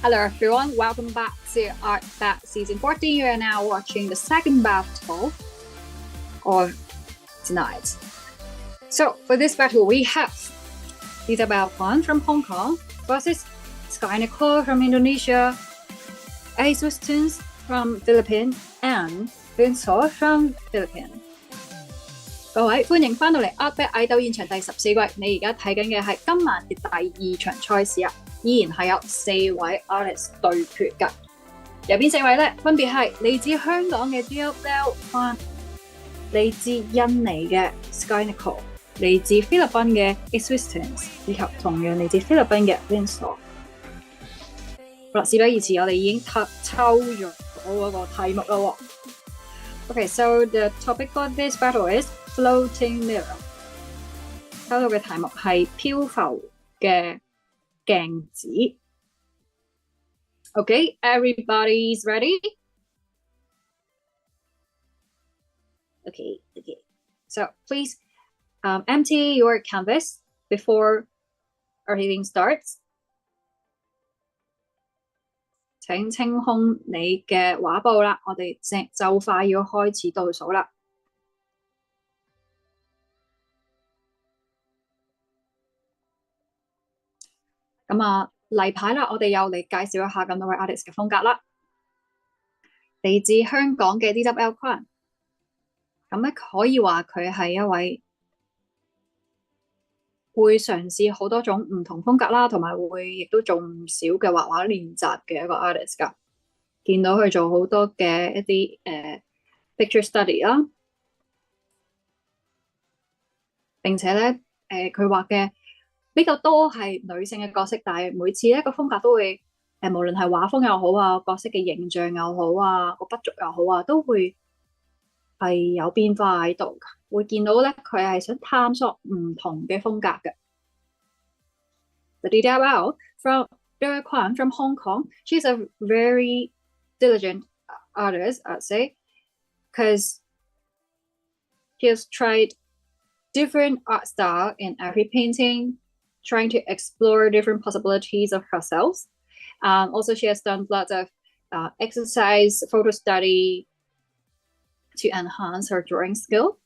Hello everyone, welcome back to ARTBAT Season 14. You are now watching the second battle of tonight. So for this battle, we have Isabel Kwan from Hong Kong versus Sky Nicole from Indonesia, Ace Wistons from Philippines, and Vincent from Philippines. 各位歡迎翻到嚟 ARTBAT 蟻鬥現場第14季，你而家睇緊嘅係今晚嘅第2場賽事啊！依然係有4位 artist 對決㗎。有邊4位呢？分別係嚟自香港嘅 Isabel Kwan、嚟自印尼嘅 Sky Nicole、嚟自菲律賓嘅 Ace Wistons， 以及同樣嚟自菲律賓嘅 Vincent。好啦，事不宜遲，我哋已經抽咗嗰個題目啦喎。Okay, so the topic for this battle is floating mirror。抽到嘅題目係漂浮嘅鏡子。Okay, everybody's ready? Okay. So please empty your canvas before everything starts. 請清空你嘅畫布啦，我哋就快要開始倒數啦。咁啊，例牌啦，我哋又嚟介紹一下咁多位 artist 嘅風格啦。嚟自香港嘅 Isabel Kwan， 咁咧可以話佢係一位會嘗試好多種唔同風格啦，同埋會亦都做唔少嘅畫畫練習嘅一個 artist 㗎。見到佢做好多嘅一啲picture study 啦，並且咧佢畫嘅比較多係女性嘅角色，但係每次咧個風格都會無論係畫風又好啊，角色嘅形象又好啊，個筆觸又好啊，都會係有變化喺度㗎。會見到咧，佢係想探索唔同嘅風格嘅。The Isabel Kwan from Hong Kong, she's a very diligent artist, I'd say, because she has tried different art style in every painting, trying to explore different possibilities of herself. Also, she has done lots of exercise, photo study to enhance her drawing skill.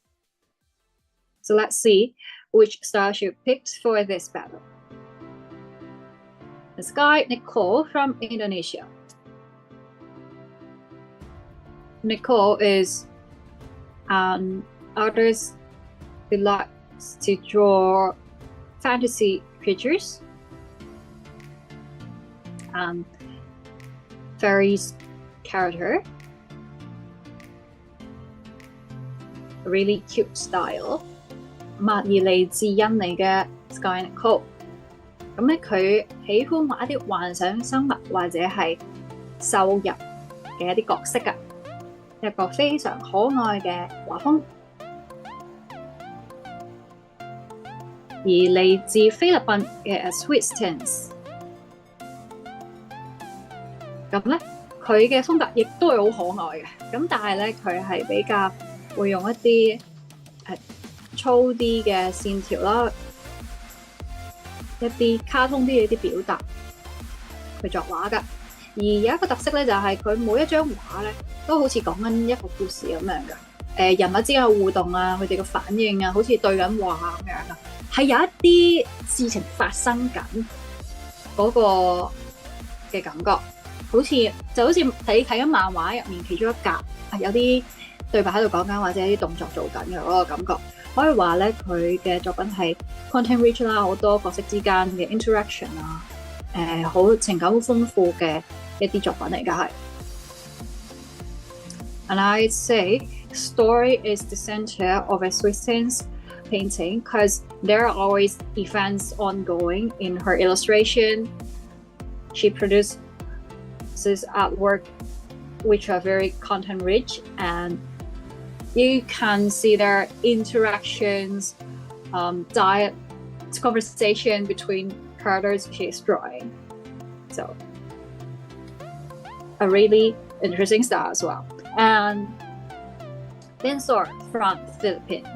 So let's see which style she picked for this battle. The Sky Nicole from Indonesia. Nicole is an artist who likes to draw fantasy creatures and fairies character. A really cute style. 而嚟自印尼嘅 Sky Nicole， 咁咧佢喜歡畫一啲幻想生物或者係獸人嘅一啲角色㗎，一個非常可愛嘅畫風。而嚟自菲律賓嘅 Wistons， 咁咧佢嘅風格亦都係好可愛嘅，咁但係咧佢係比較會用一啲粗啲嘅線條啦，一啲卡通啲嘅一啲表達去作畫㗎。而有一個特色咧，就係佢每一張畫咧都好似講緊一個故事咁樣㗎。人物之間嘅互動啊，佢哋嘅反應啊，好似對緊話咁樣啊，係有一啲事情發生緊嗰個嘅感覺，好似睇緊漫畫入面其中一格有啲對白喺度講緊，或者有啲動作做緊嘅嗰個感覺。可以話咧，佢嘅作品係 content rich 啦，好多角色之間嘅 interaction 啊，好情感好豐富嘅一啲作品嚟㗎係。And I'd say story is the center of a Wistons painting because there are always events ongoing in her illustration. She produces artwork which are very content rich, and you can see their interactions, conversation between characters she's drawing. So a really interesting style as well. And Vincent from Philippines.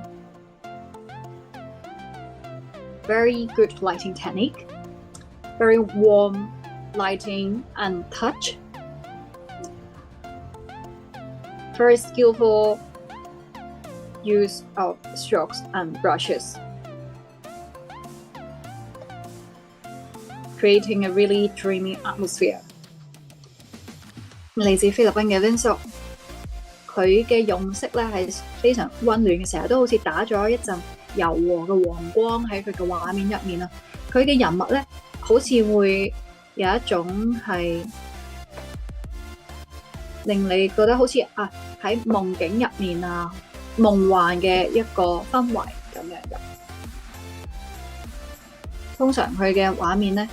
Very good lighting technique, very warm lighting and touch. Very skillful use of strokes and brushes, creating a really dreamy atmosphere. 嚟自菲律賓嘅 Vincent， 佢嘅用色咧係非常溫暖嘅，成日都好似打咗一陣柔和嘅黃光喺佢嘅畫面入面啊。佢嘅人物咧好似會有一種係令你覺得好似啊喺夢境入面啊夢幻嘅一個氛圍咁樣嘅。通常佢嘅畫面咧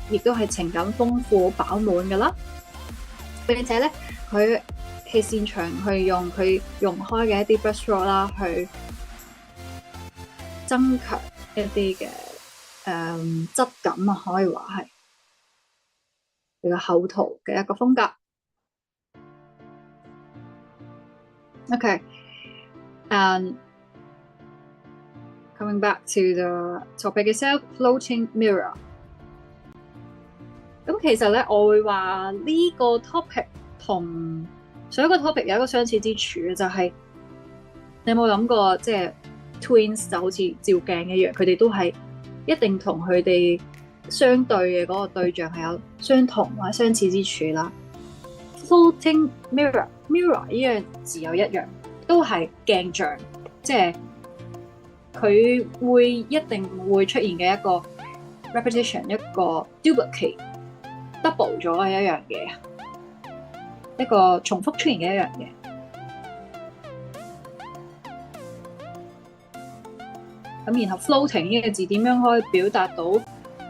亦都係情感豐富飽滿嘅啦。並且咧，佢係擅長去用佢用開嘅一啲 brushstroke 啦，去增強一啲嘅質感啊，可以話係佢嘅厚塗嘅一個風格。Okay, and coming back to the topic itself, floating mirror。咁其實咧，我會話呢個 topic 同上一個 topic 有一個相似之處嘅，就係你有冇諗過，即係 twins 就好似照鏡一樣，佢哋都係一定同佢哋相對嘅嗰個對象係有相同或者相似之處啦。Floating mirror 呢樣字有一樣，都係鏡像，即係佢會一定會出現嘅一個 repetition， 一個 duplicate。double 咗嘅一樣嘢，一個重複出現嘅一樣嘢。咁然後 floating 呢個字點樣可以表達到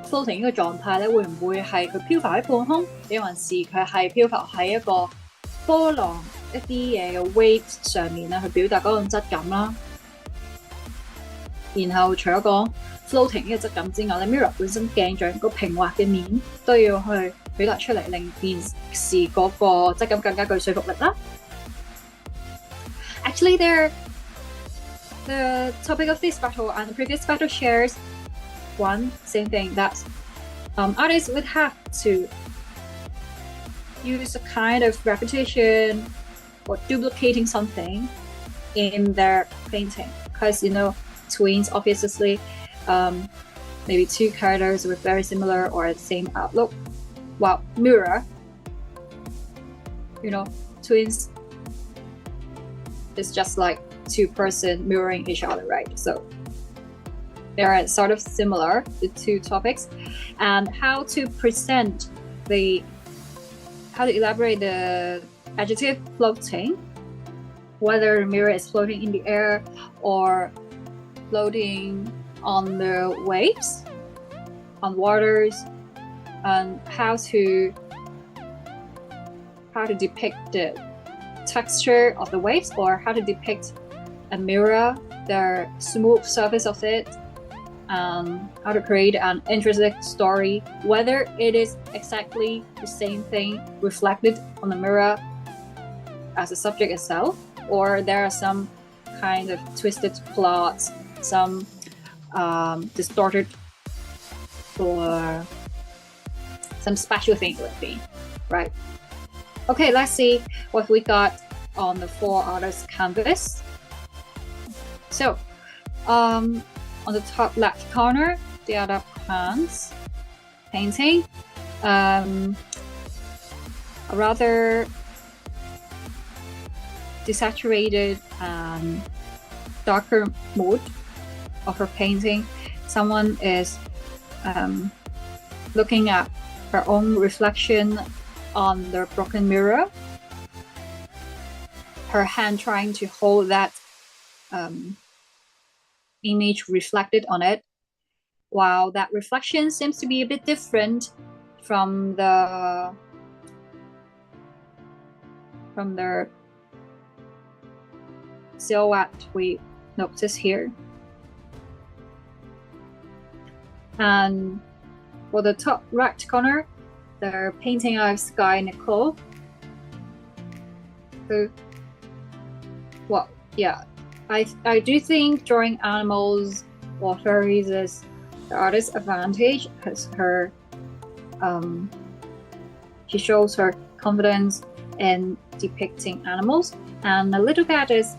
floating 呢個狀態咧？會唔會係佢漂浮喺半空，定還是佢係漂浮喺一個波浪一啲嘢嘅 waves 上面咧，去表達嗰種質感啦？然後除咗講floating 呢個質感之外咧 ，mirror 本身鏡像個平滑嘅面都要去表達出嚟，令件事嗰個質感更加具說服力啦。Actually, the topic of this battle and the previous battle shares one same thing, that artists would have to use a kind of repetition or duplicating something in their painting, because twins obviously. Maybe two characters with very similar or the same outlook. While mirror, twins is just like two persons mirroring each other, right? So they are sort of similar, the two topics, and how to elaborate the adjective floating, whether the mirror is floating in the air or floating on the waves, on waters, and how to depict the texture of the waves, or how to depict a mirror, the smooth surface of it, and how to create an interesting story, whether it is exactly the same thing reflected on the mirror as the subject itself, or there are some kind of twisted plots, some distorted or some special thing would be, right? Okay, let's see what we got on the 4 artists canvas. So, on the top left corner, the other hands painting, a rather desaturated and darker mood of her painting. Someone is looking at her own reflection on the broken mirror, her hand trying to hold that image reflected on it, while that reflection seems to be a bit different from the silhouette we notice here. And for the top right corner, the painting of Sky Nicole. So, well, yeah, I do think drawing animals or fairies is the artist's advantage, because her she shows her confidence in depicting animals, and the little cat is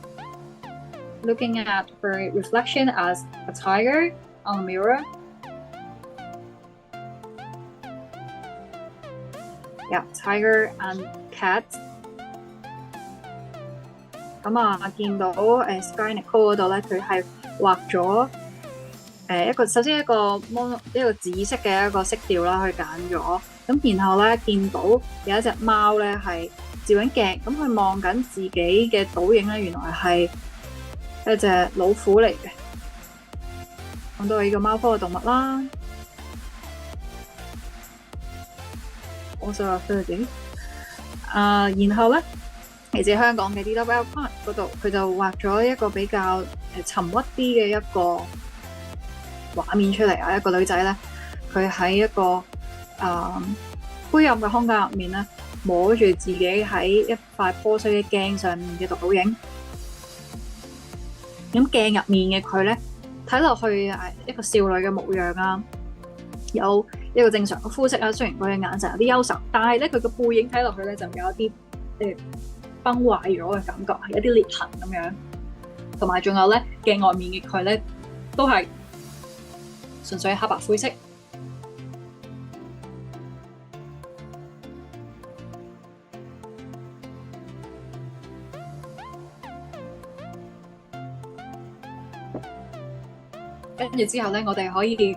looking at her reflection as a tiger on a mirror. Yeah, tiger and cat. 咁啊，見到Sky Nicole 嗰度咧，佢係畫咗首先一個紫色嘅一個色調啦，佢揀咗。咁然後咧見到有一隻貓咧係照緊鏡，咁佢望緊自己嘅倒影咧，原來係一隻老虎嚟嘅。講到係呢個貓科嘅動物啦。Also a furry。然後咧嚟自香港嘅 DWL Pond 嗰度，佢就畫咗一個比較沉鬱啲嘅一個畫面出嚟啊！一個女仔咧，佢喺一個灰暗嘅空間入面咧，摸住自己喺一塊破碎嘅鏡上面嘅倒影。咁鏡入面嘅佢咧，睇落去係一個少女嘅模樣啊，有一個正常嘅膚色啊。雖然佢嘅眼神有啲憂愁，但係咧佢嘅背影睇落去咧就有一啲崩壞咗嘅感覺，係一啲裂痕咁樣。同埋仲有咧鏡外面嘅佢咧，都係純粹黑白灰色。跟住之後咧，我哋可以去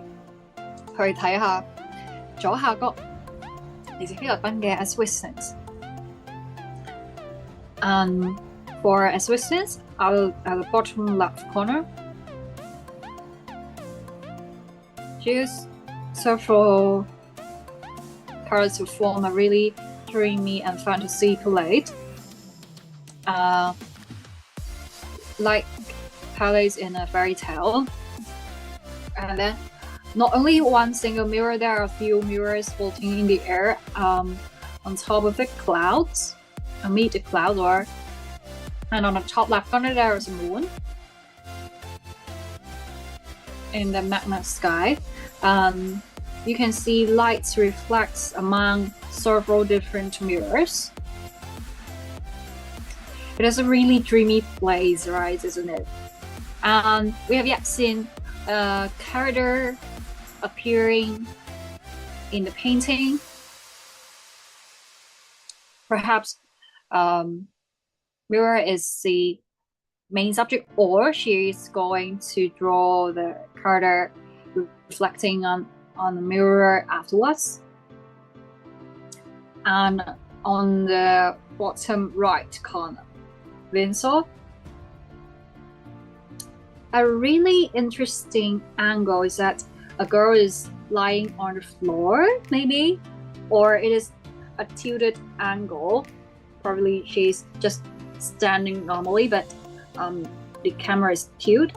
睇下左下角嚟自菲律賓嘅 assistance。For assistance, at the bottom left corner, choose several colors to form a really dreamy and fantasy palette. Like palettes in a fairy tale. And then not only one single mirror, there are a few mirrors floating in the air on top of the clouds, amid the clouds, and on the top left corner there is a moon in the magma sky. You can see lights reflects among several different mirrors. It is a really dreamy place, right, isn't it? And we have yet seen a character appearing in the painting. Perhaps Mirror is the main subject, or she is going to draw the character reflecting on the mirror afterwards. And on the bottom right corner, Vinsor. A really interesting angle is that a girl is lying on the floor, maybe, or it is a tilted angle. Probably she's just standing normally, but the camera is tilted.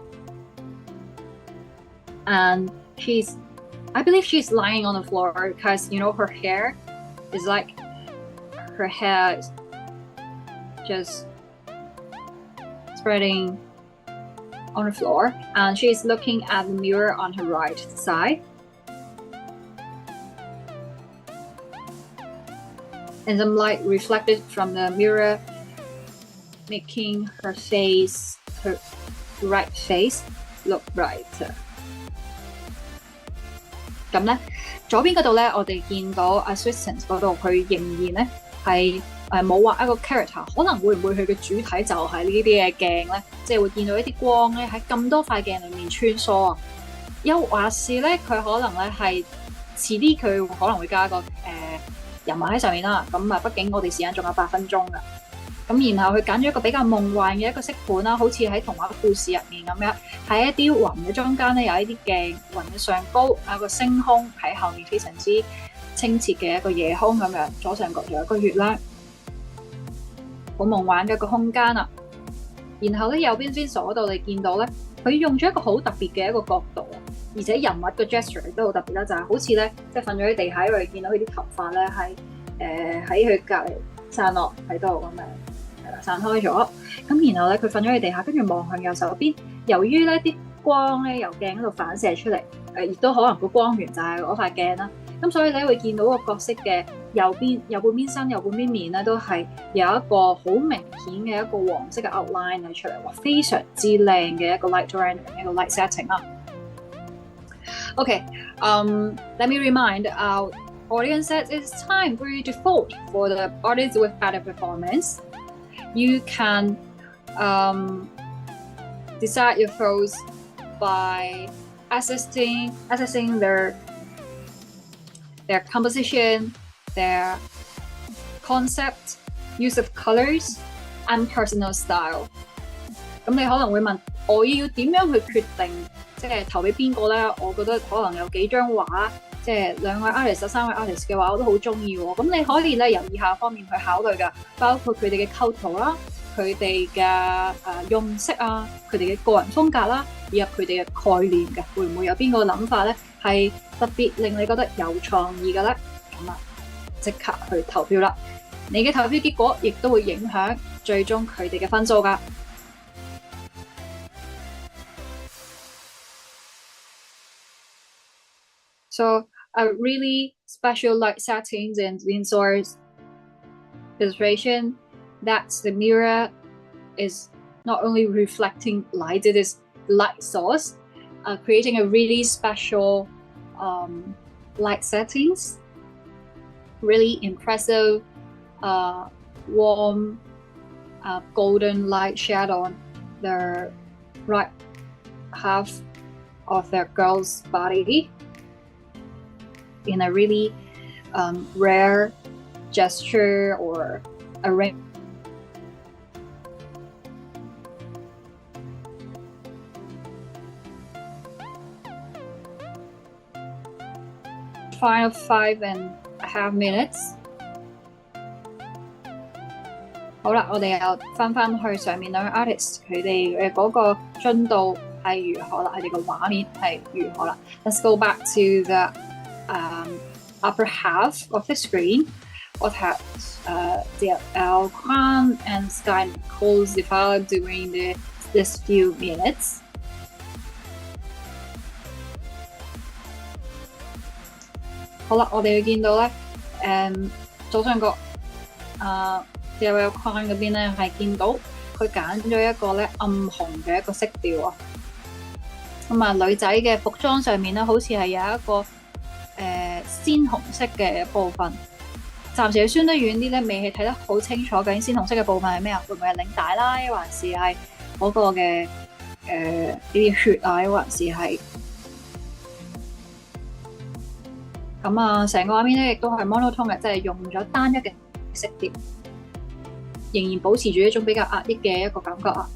And I believe she's lying on the floor because, you know, her hair is just spreading on the floor, and she's looking at the mirror on her right side. And some light reflected from the mirror, making her right face look brighter. 咁咧，左邊嗰度咧，我哋見到 assistant 嗰度，佢仍然咧係冇畫一個 character， 可能會唔會佢嘅主體就係呢啲嘅鏡咧？即係會見到一啲光咧喺咁多塊鏡裏面穿梭啊！又或是咧，佢可能咧係遲啲佢可能會加一個人物喺上面啦。咁啊，畢竟我哋時間仲有8分鐘㗎。咁然後佢揀咗一個比較夢幻嘅一個色盤啦，好似喺童話故事入面咁樣，喺一啲雲嘅中間咧有一啲鏡，雲嘅上高有個星空，喺後面非常之清澈嘅一個夜空咁樣，左上角仲有一個月亮，好夢幻嘅一個空間啦。然後咧右邊邊嗰度你見到咧，佢用咗一個好特別嘅一個角度啊，而且人物嘅 gesture 都好特別啦，就係好似咧即係瞓咗喺地下，因為見到佢啲頭髮咧係喺佢隔離散落喺度咁樣。散開咗，咁然後咧佢瞓咗喺地下，跟住望向右手邊。由於咧啲光咧由鏡嗰度反射出嚟，亦都可能個光源就係嗰塊鏡啦。咁所以你會見到個角色嘅右半邊身、右半邊面咧，都係有一個好明顯嘅一個黃色嘅 outline 喺出嚟，哇！非常之靚嘅一個 light rendering， 一個 light setting 啦。Okay, let me remind our audience that it's time for you to vote for the artists with better performance. You can decide your votes by assessing their composition, their concept, use of colors, and personal style. 咁你可能會問，我要點樣去決定即係投俾邊個咧？我覺得可能有幾張畫，即係2位 artist、3位 artist 嘅畫，我都好中意喎。咁你可以咧由以下方面去考慮㗎，包括佢哋嘅構圖啦、佢哋嘅用色啊、佢哋嘅個人風格啦，以及佢哋嘅概念嘅，會唔會有邊個諗法咧係特別令你覺得有創意嘅咧？咁啊，即刻去投票啦！你嘅投票結果亦都會影響最終佢哋嘅分數㗎。So a really special light settings and Winsor's illustration that the mirror is not only reflecting light, it is light source, creating a really special light settings, really impressive warm golden light shed on the right half of the girl's body in a really rare gesture or arrangement. Final 5.5 minutes。好啦，我哋又翻去上面兩個 artist 佢哋嘅嗰個進度係如何啦？佢哋嘅畫面係如何啦 ？Let's go back to the upper half of the screen. What has the crown and sky calls developed during this few minutes? 好啦，我哋會見到咧，左上角有框嗰邊咧，係見到佢揀咗一個咧暗紅嘅一個色調啊。咁啊，女仔嘅服裝上面咧，好似係有一個鮮紅色嘅部分。暫時要酸得遠啲咧，未係睇得好清楚究竟鮮紅色嘅部分係咩啊？會唔會係領帶啦？抑還是係嗰個嘅呢啲血啊？抑還是係咁啊？成個畫面咧亦都係 monotone 嘅，即係用咗單一嘅色調，仍然保持住一種比較壓抑嘅一個感覺啊。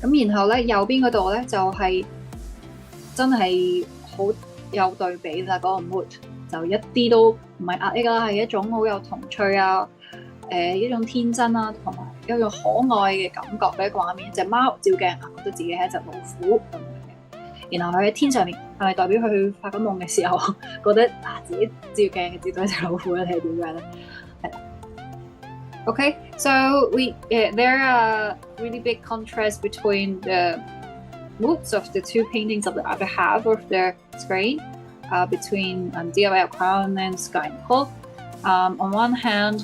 咁然後咧右邊嗰度咧就係真係好有對比啦，嗰個 mood 就一啲都唔係壓抑啦，係一種好有童趣啊，一種天真啊，同埋一種可愛嘅感覺嘅一個畫面。隻貓照鏡啊，覺得自己係一隻老虎咁樣嘅。然後佢喺天上面，係咪代表佢發緊夢嘅時候覺得自己照鏡照到一隻老虎咧？定係點樣咧？係啦。Okay, so there are really big contrast between the moods of the two paintings of the other half of the screen, between DLL Crown and Sky Nicole. On one hand,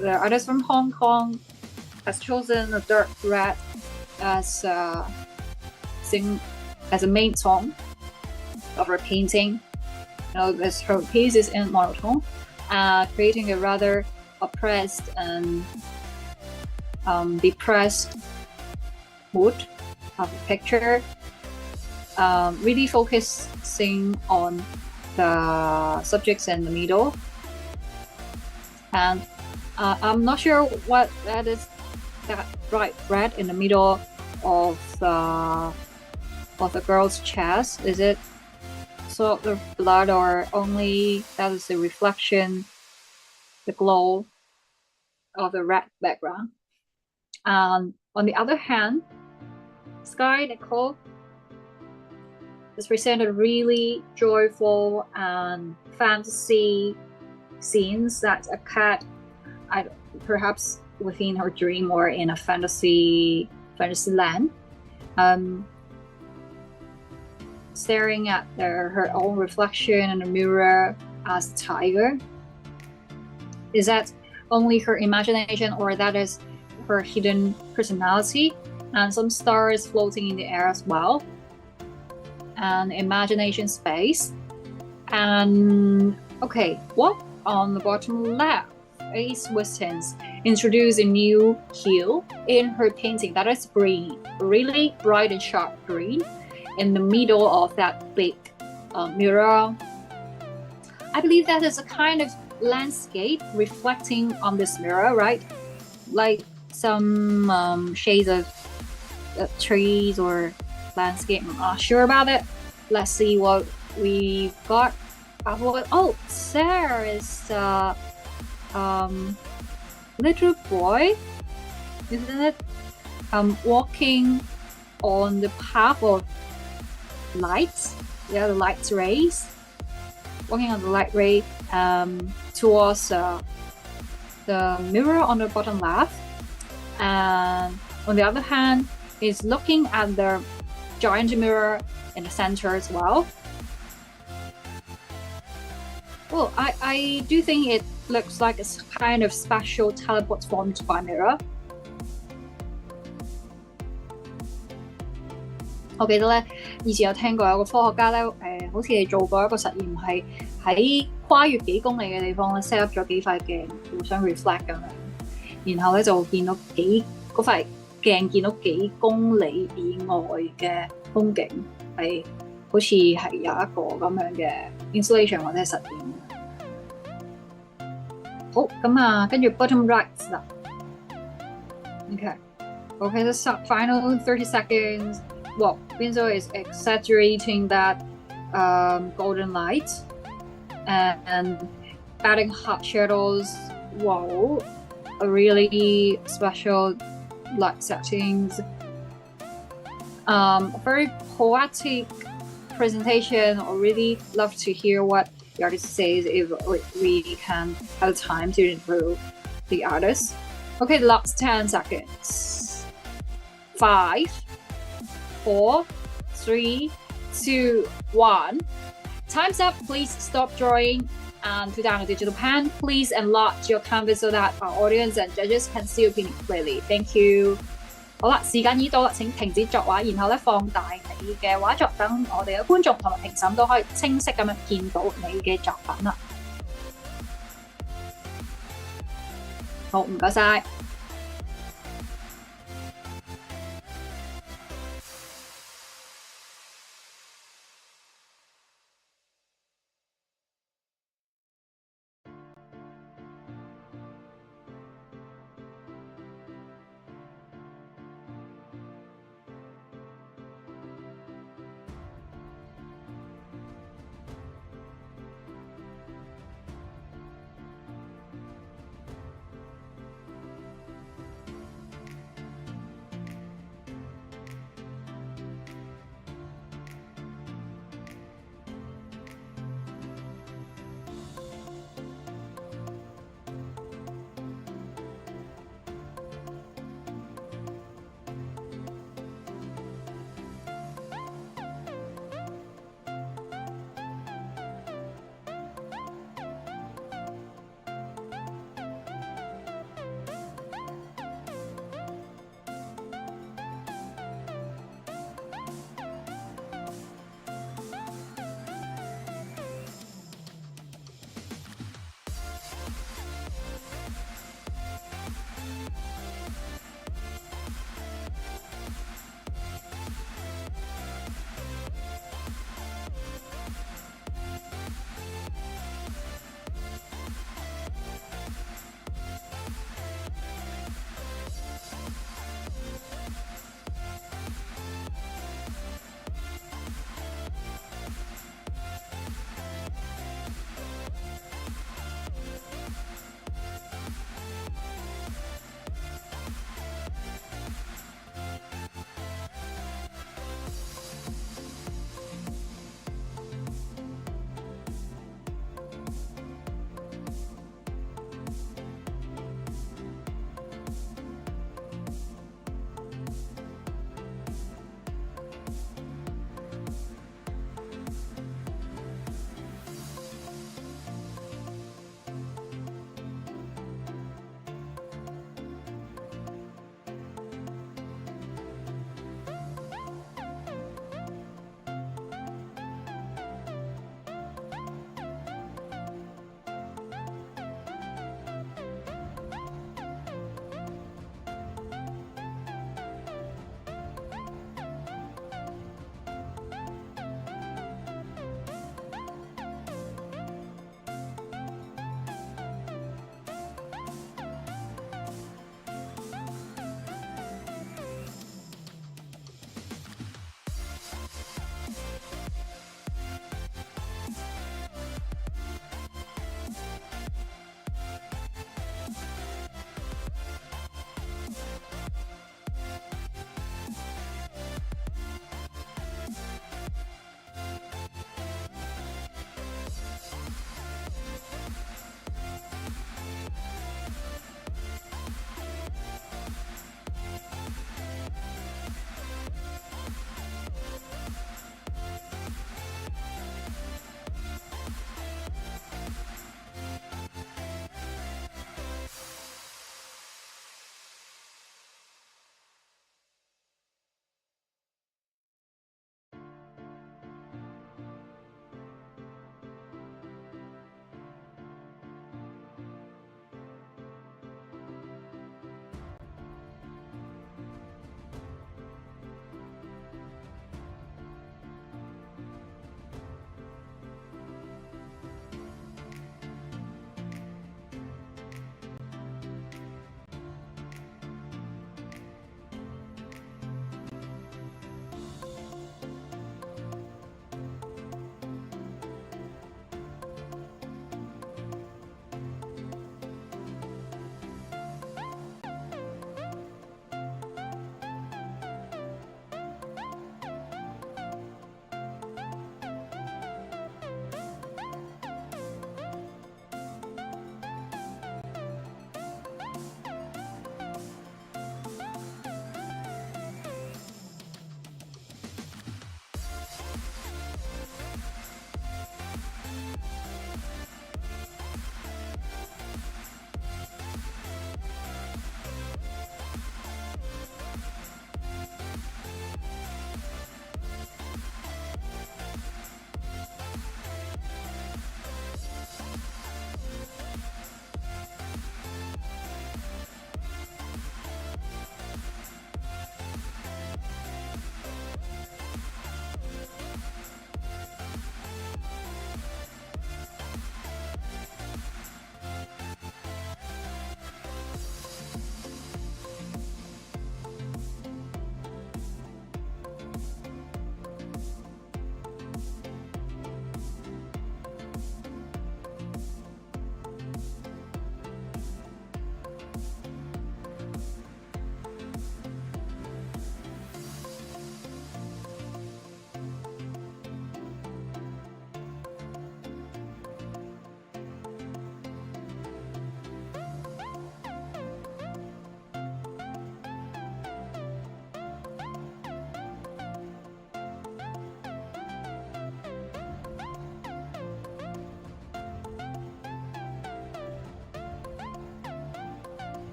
the artist from Hong Kong has chosen a dark red as a main tone of her painting. As her piece is in monotone, creating a rather oppressed and depressed mood of the picture, really focusing on the subjects in the middle. And I'm not sure what that is, that bright red in the middle of the girl's chest. Is it sort of blood, or only that is the reflection, the glow of the red background? On the other hand, Sky Nicole is presented really joyful and fantasy scenes that a cat, perhaps within her dream or in a fantasy land. staring at her own reflection in the mirror as a tiger? Is that only her imagination, or that is her hidden personality? And some stars floating in the air as well, and imagination space. And okay, what on the bottom left? Ace Wistons introduced a new hue in her painting, that is green, really bright and sharp green, in the middle of that big mirror. I believe that is a kind of landscape reflecting on this mirror, right? Like some shades of trees or landscape. I'm not sure about it. Let's see what we've got. Oh, there is little boy, isn't it? Walking on the path of lights. Yeah, the light rays. Walking on the light ray towards the mirror on the bottom left, and on the other hand, is looking at the giant mirror in the center as well. Well, I do think it looks like a kind of special teleport formed by mirror. 我記得咧，以前有聽過有個科學家咧，好似係做過一個實驗，係喺跨越幾公里嘅地方咧 set up 咗幾塊鏡互相 reflect 咁樣，然後咧就見到嗰塊鏡見到幾公里以外嘅風景，係好似係有一個咁樣嘅 installation 或者係實驗。好，咁啊，跟住 bottom right 啦。Okay, the final 30 seconds. Well, Vinzo is exaggerating that golden light and adding hot shadows. Wow, a really special light settings. Very poetic presentation. I really love to hear what the artist says if we can have time to improve the artist. Okay, the last 10 seconds. 5, 4, 3, 2, 1. Time's up. Please stop drawing and put down a digital pen. Please enlarge your canvas so that our audience and judges can see your painting clearly. Thank you. 好啦，時間已到啦，請停止作畫，然後咧放大你嘅畫作，等我哋嘅觀眾同埋評審都可以清晰咁樣見到你嘅作品啦。好，唔該晒。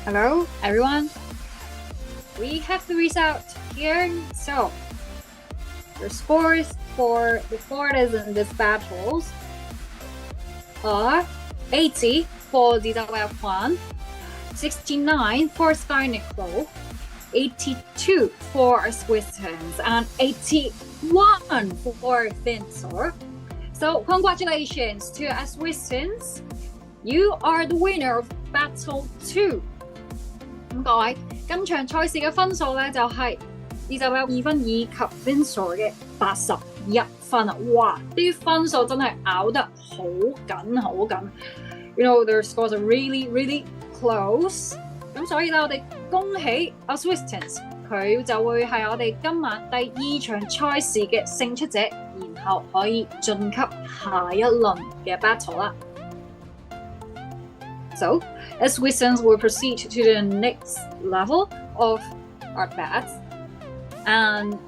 Hello, everyone. We have the result here. So, the scores for the parties in these battles are 80 for DWF1, 69 for Skynickel, 82 for Swissons, and 81 for Fintor. So, congratulations to Swissons. You are the winner of Battle 2. 咁各位，今場賽事嘅分數咧就係22分以及 Vincent 嘅81分啊！哇，啲分數真係咬得好緊好緊。You know, their scores are really, really close。咁所以咧，我哋恭喜阿 Swistons， 佢就會係我哋今晚第2場賽事嘅勝出者，然後可以晉級下一輪嘅 battle 啦。So, as Swissons will proceed to the next level of ARTBAT, and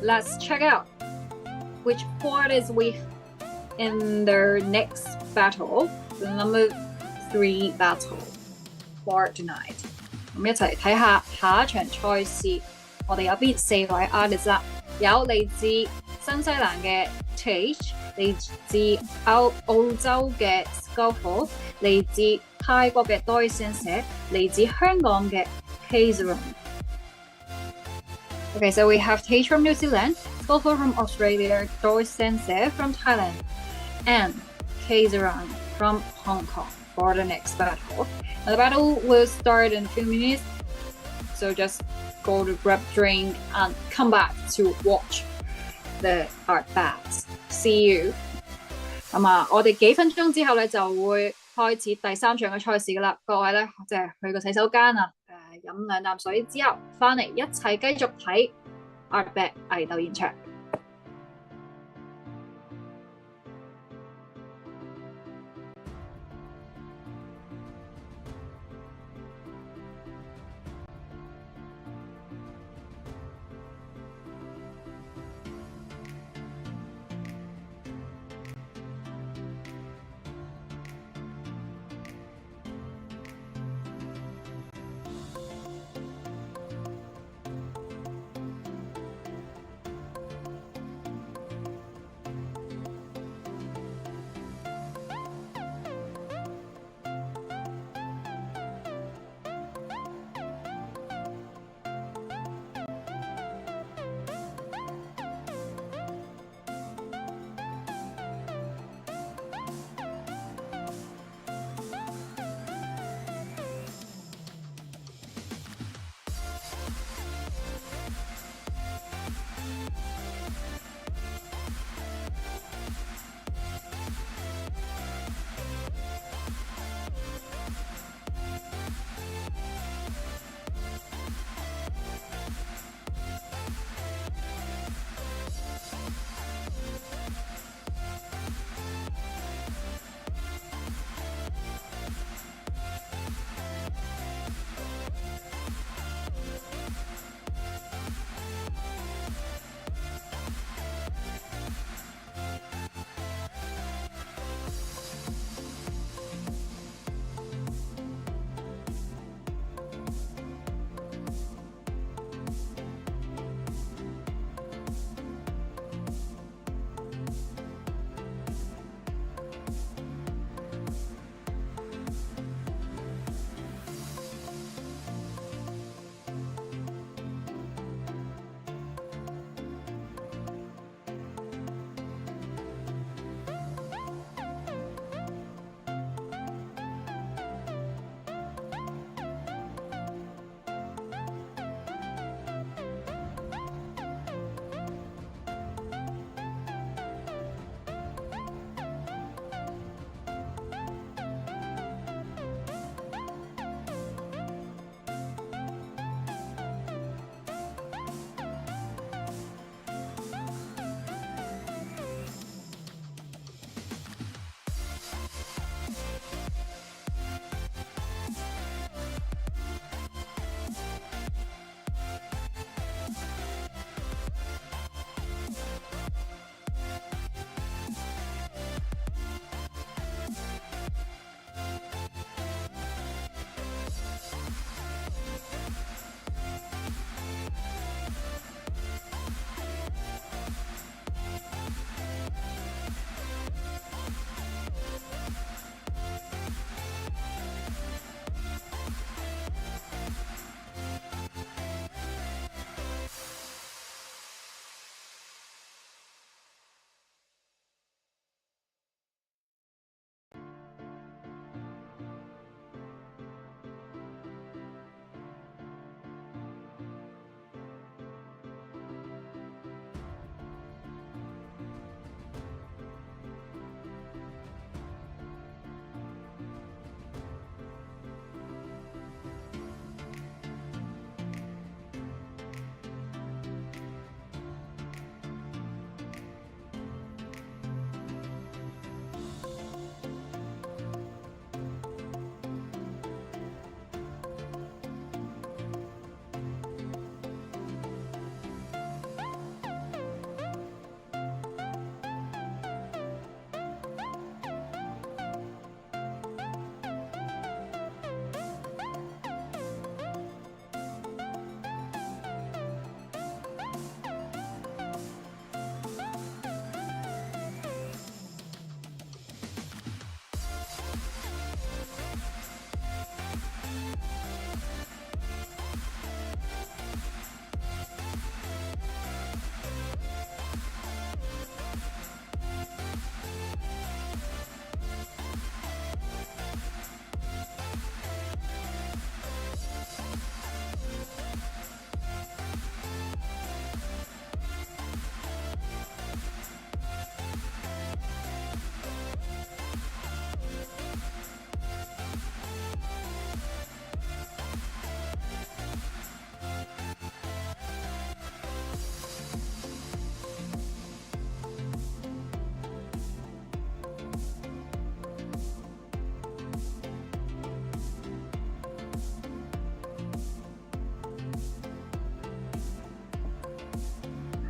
let's check out which parties we in their next battle, the number 3 battle for tonight. 咁一齊睇下下一場賽事，我哋有邊4位 artist 啦？有嚟自新西蘭嘅 Tage， 嚟自澳洲嘅 Scuffle， 嚟自泰國嘅 Doi Sensei， 嚟自香港嘅 Kazaron。 Okay, so we have Tage from New Zealand, Scuffle from Australia, Doi Sensei from Thailand, and Kazaron from Hong Kong for the next battle. Now the battle will start in a few minutes, so just go to grab a drink and come back to watch the ARTBAT. See you. 咁啊，我哋幾分鐘之後咧就會開始第3場嘅賽事噶啦。各位咧即係去個洗手間啊，飲2啖水之後翻嚟一齊繼續睇 ARTBAT 藝鬥現場。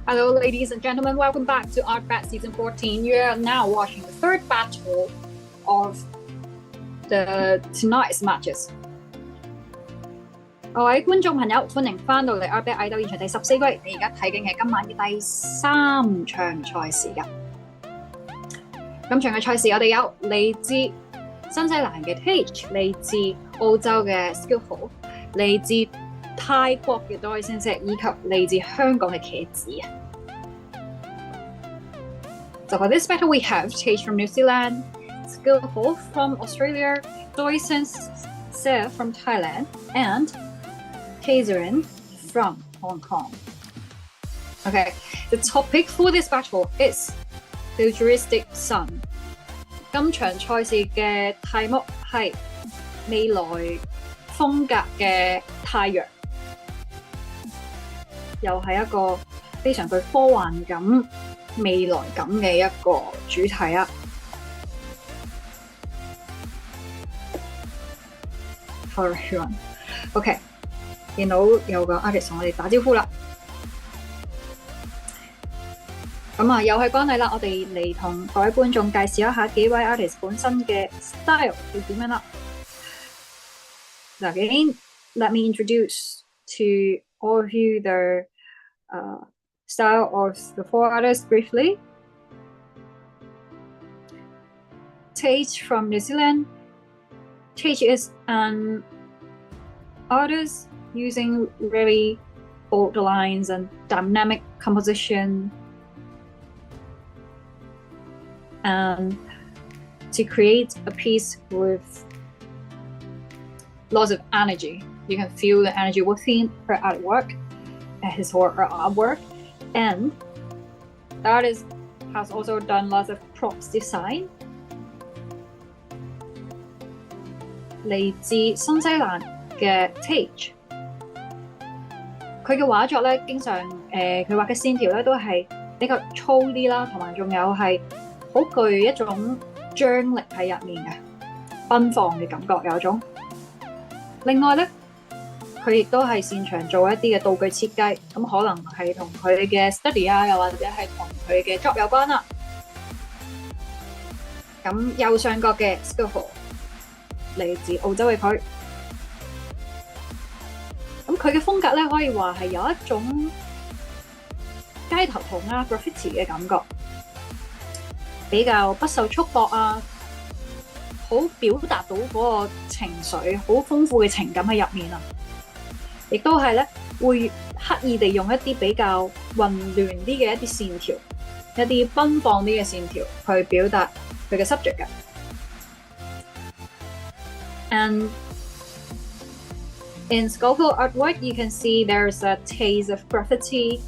Hello, ladies and gentlemen. Welcome back to ARTBAT Season 14. You are now watching the third battle of tonight's matches. 各位觀眾朋友，歡迎翻到嚟 ARTBAT 蟻鬥現場第14季。你而家睇緊嘅今晚嘅第3場賽事㗎。今場嘅賽事我哋有嚟自新西蘭嘅 Tage， 嚟自澳洲嘅 Skillful， 嚟自泰國嘅多位先生，以及嚟自香港嘅茄子。So for this battle we have Tage from New Zealand, Skillful from Australia, Doi Sensei from Thailand, and Tazerin from Hong Kong. Okay, the topic for this battle is Futuristic Sun. 今場賽事嘅題目係未來風格嘅太陽，又係一個非常具科幻感、未來感嘅一個主題啊！ Hello everyone. OK， 見到有個 artist 同我哋打招呼啦。咁啊，又係關係啦，我哋嚟同各位觀眾介紹一下幾位 artist 本身嘅 style 係點樣啦。Now again, let me introduce to all of you the style of the four artists briefly. Tage from New Zealand. Tage is an artist using really bold lines and dynamic composition and to create a piece with lots of energy. You can feel the energy within her artwork, his or her artwork, and the artist has also done lots of props design. 嚟自新西蘭嘅 Tage， 佢嘅畫作咧，經常佢畫嘅線條咧都係比較粗啲啦，同埋仲有係好具一種張力喺入面嘅，奔放嘅感覺有一種。另外咧，佢亦都係擅長做一啲嘅道具設計，咁可能係同佢嘅 study 啊，又或者係同佢嘅 job 有關啦。咁右上角嘅 Skillful 嚟自澳洲嘅佢，咁佢嘅風格咧可以話係有一種街頭塗鴉 graffiti 嘅感覺，比較不受束縛啊，好表達到嗰個情緒，好豐富嘅情感喺入面啊！亦都係咧會刻意地用一啲比較混亂啲嘅一啲線條，一啲奔放啲嘅線條去表達佢嘅 subject 嘅。And in Skillful artwork, you can see there's a taste of graffiti.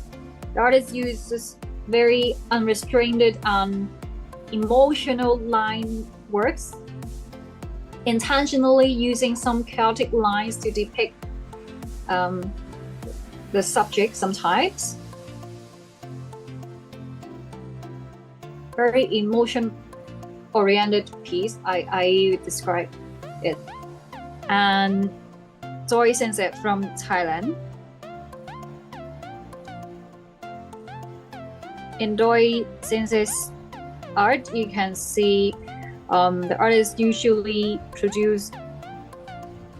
The artist uses very unrestrained and emotional line works, intentionally using some chaotic lines to depict the subject sometimes. Very emotion-oriented piece, I describe it. And Doi Sensei from Thailand. In Doi Sensei's art, you can see the artist usually produce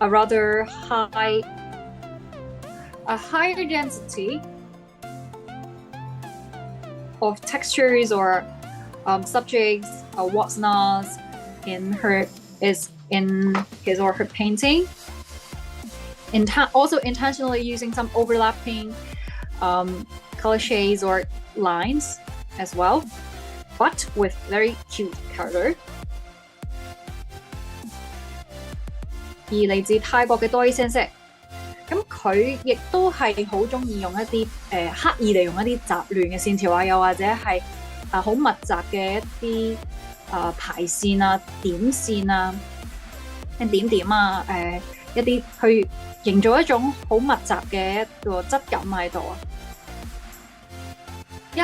a rather higher density of textures or subjects or whatnot in his or her painting. Also intentionally using some overlapping color shades or lines as well, but with very cute color. 而嚟自泰國嘅 Doi Sensei， 咁佢亦都係好中意用一啲刻意地用一啲雜亂嘅線條啊，又或者係好密集嘅一啲排線啊、點線啊、點點啊，一啲去營造一種好密集嘅一個質感喺度啊。一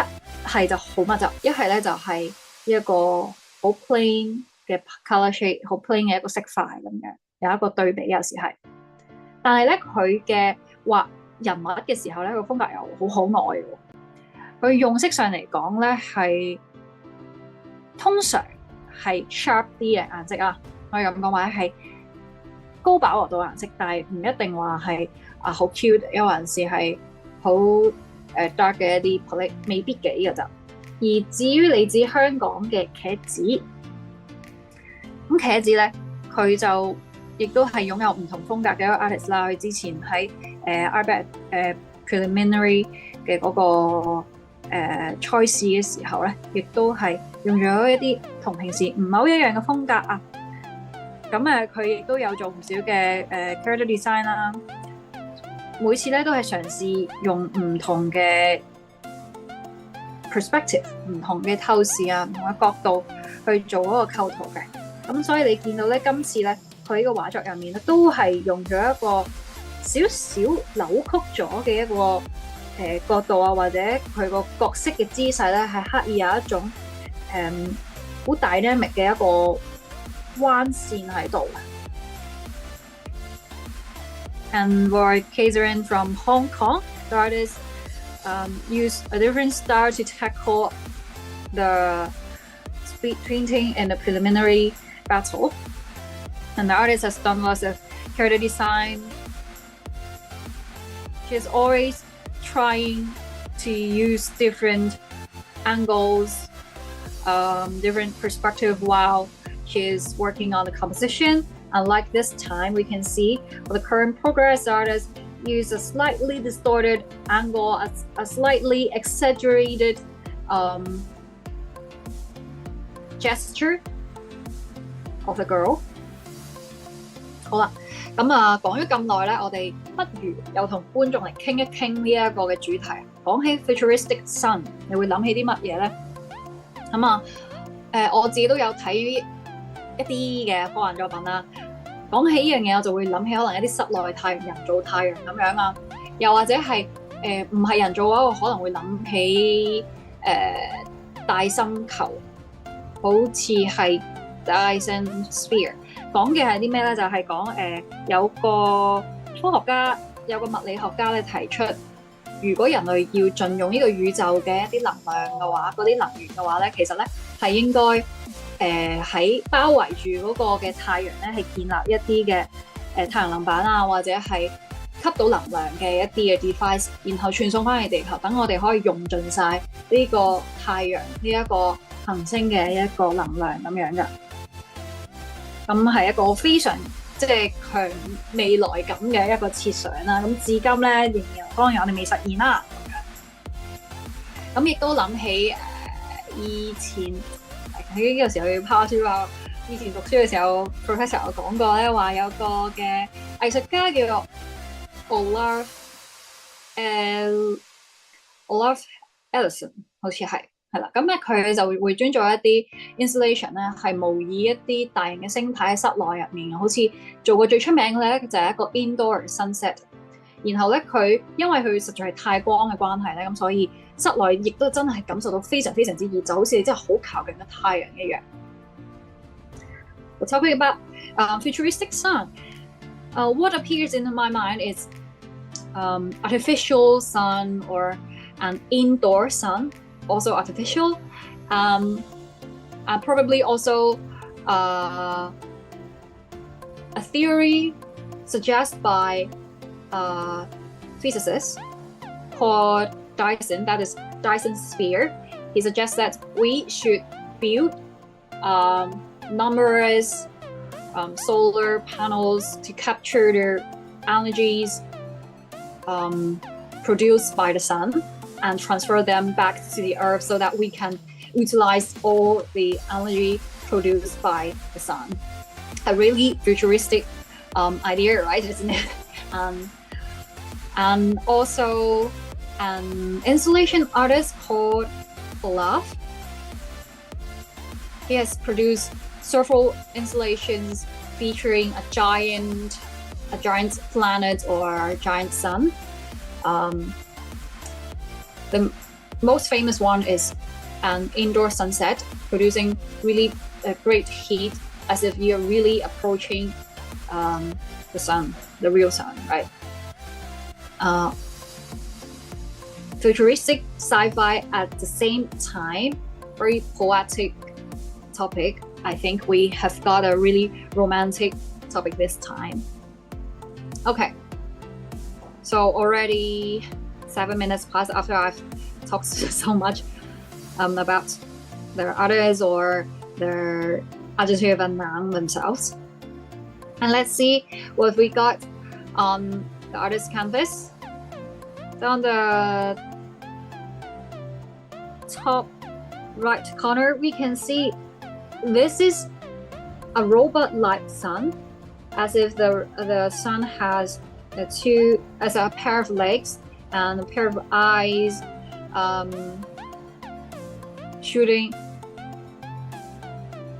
係就好密集，一係咧就係一個好 plain 嘅 color shade， 好 plain 嘅一個色塊咁樣，有一個對比有時係。但係咧佢嘅畫人物嘅時候咧，個風格又好可愛喎。佢用色上嚟講咧係通常係 sharp 啲嘅顏色啊，可以咁講，或者係高飽和度顏色，但係唔一定話係好 cute， 有陣時係好dark 嘅一啲 palette， 未必嘅呢個就。而至於嚟自香港嘅茄子，咁茄子咧佢就亦都係擁有唔同風格嘅一個 artist 啦。佢之前喺ARTBAT preliminary 嘅嗰個賽事嘅時候咧，亦都係用咗一啲同平時唔係好一樣嘅風格啊。咁佢亦都有做唔少嘅character design 啦。每次咧都係嘗試用唔同嘅 perspective、唔同嘅透視啊、唔同嘅角度去做嗰個構圖嘅。咁所以你見到咧，今次咧佢呢個畫作入面咧，都係用咗一個少少扭曲咗嘅一個角度啊，或者佢個角色嘅姿勢咧，係刻意有一種好 dynamic 嘅一個彎線喺度。And for Catherine from Hong Kong, the artist used a different style to tackle the speed painting in the preliminary battle. And the artist has done lots of character design. She's always trying to use different angles, different perspective while she's working on the composition. Unlike this time, we can see for the current progress, artists use a slightly distorted angle, a slightly exaggerated gesture of the girl. 好啦，咁講咗咁耐咧，我哋不如又同觀眾嚟傾一傾呢一個嘅主題。講起 futuristic sun， 你會諗起啲乜嘢咧？我自己都有睇一啲嘅科幻作品啦。講起呢樣嘢，我就會諗起可能一啲室內太陽、人造太陽咁樣啊，又或者係唔係人造嘅話，我可能會諗起大星球，好似係 Dyson Sphere。講嘅係啲咩咧？就係講有個科學家、有個物理學家咧提出，如果人類要盡用呢個宇宙嘅一啲能量嘅話，嗰啲能源嘅話咧，其實咧係應該喺包圍住嗰個嘅太陽咧，係建立一啲嘅太陽能板啊，或者係吸到能量嘅一啲嘅 device， 然後傳送翻去地球，等我哋可以用盡晒呢個太陽呢一個行星嘅一個能量咁樣嘅。咁係一個非常即係強未來感嘅一個設想啦。咁至今咧仍然當然我哋未實現啦。咁亦都諗起以前喺呢個時候要拋書話，以前讀書嘅時候 professor 有講過咧，話有個嘅藝術家叫做 Olaf Ellison， 好似係啦。咁咧佢就會專做一啲 installation 咧，係模擬一啲大型嘅星體喺室內入面，好似做過最出名嘅咧就係一個 indoor sunset。然後咧佢因為佢實在係太光嘅關係咧，咁所以室內亦都真係感受到非常非常之熱，就好似真係好靠近嘅太陽一樣。We're talking about futuristic sun. What appears in my mind is artificial sun or an indoor sun, also artificial. And probably also a theory suggested by physicist called Dyson, that is Dyson Sphere. He suggests that we should build numerous solar panels to capture the energies produced by the sun and transfer them back to the earth so that we can utilize all the energy produced by the sun. A really futuristic idea, right, isn't it? And also an installation artist called Olaf. He has produced several installations featuring a giant planet or a giant sun. The most famous one is an indoor sunset, producing really great heat, as if you're really approaching the sun, the real sun, right? futuristic sci-fi at the same time, very poetic topic. I think we have got a really romantic topic this time. Okay, so already 7 minutes passed after I've talked so much about their artists or their adjective and noun themselves. And let's see what we got on the artist canvas. So on the top right corner, we can see this is a robot-like sun, as if the sun has a pair of legs and a pair of eyes, shooting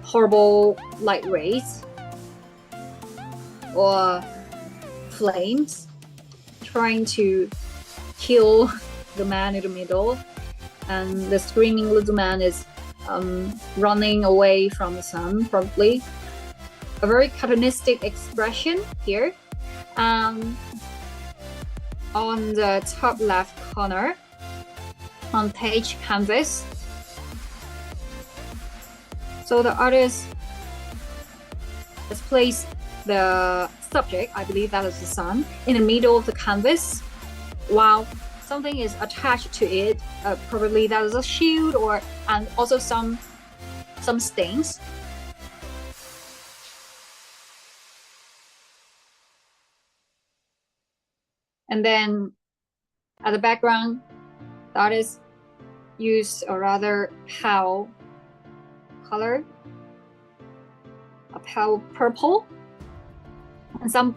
horrible light rays or flames, trying to kill the man in the middle, and the screaming little man is running away from the sun, probably. A very cartoonistic expression here. On the top left corner, on page canvas, so the artist has placed the subject, I believe that is the sun, in the middle of the canvas, while something is attached to it, probably that is a shield, and also some stains. And then at the background, the artist used a rather pale color, a pale purple, and some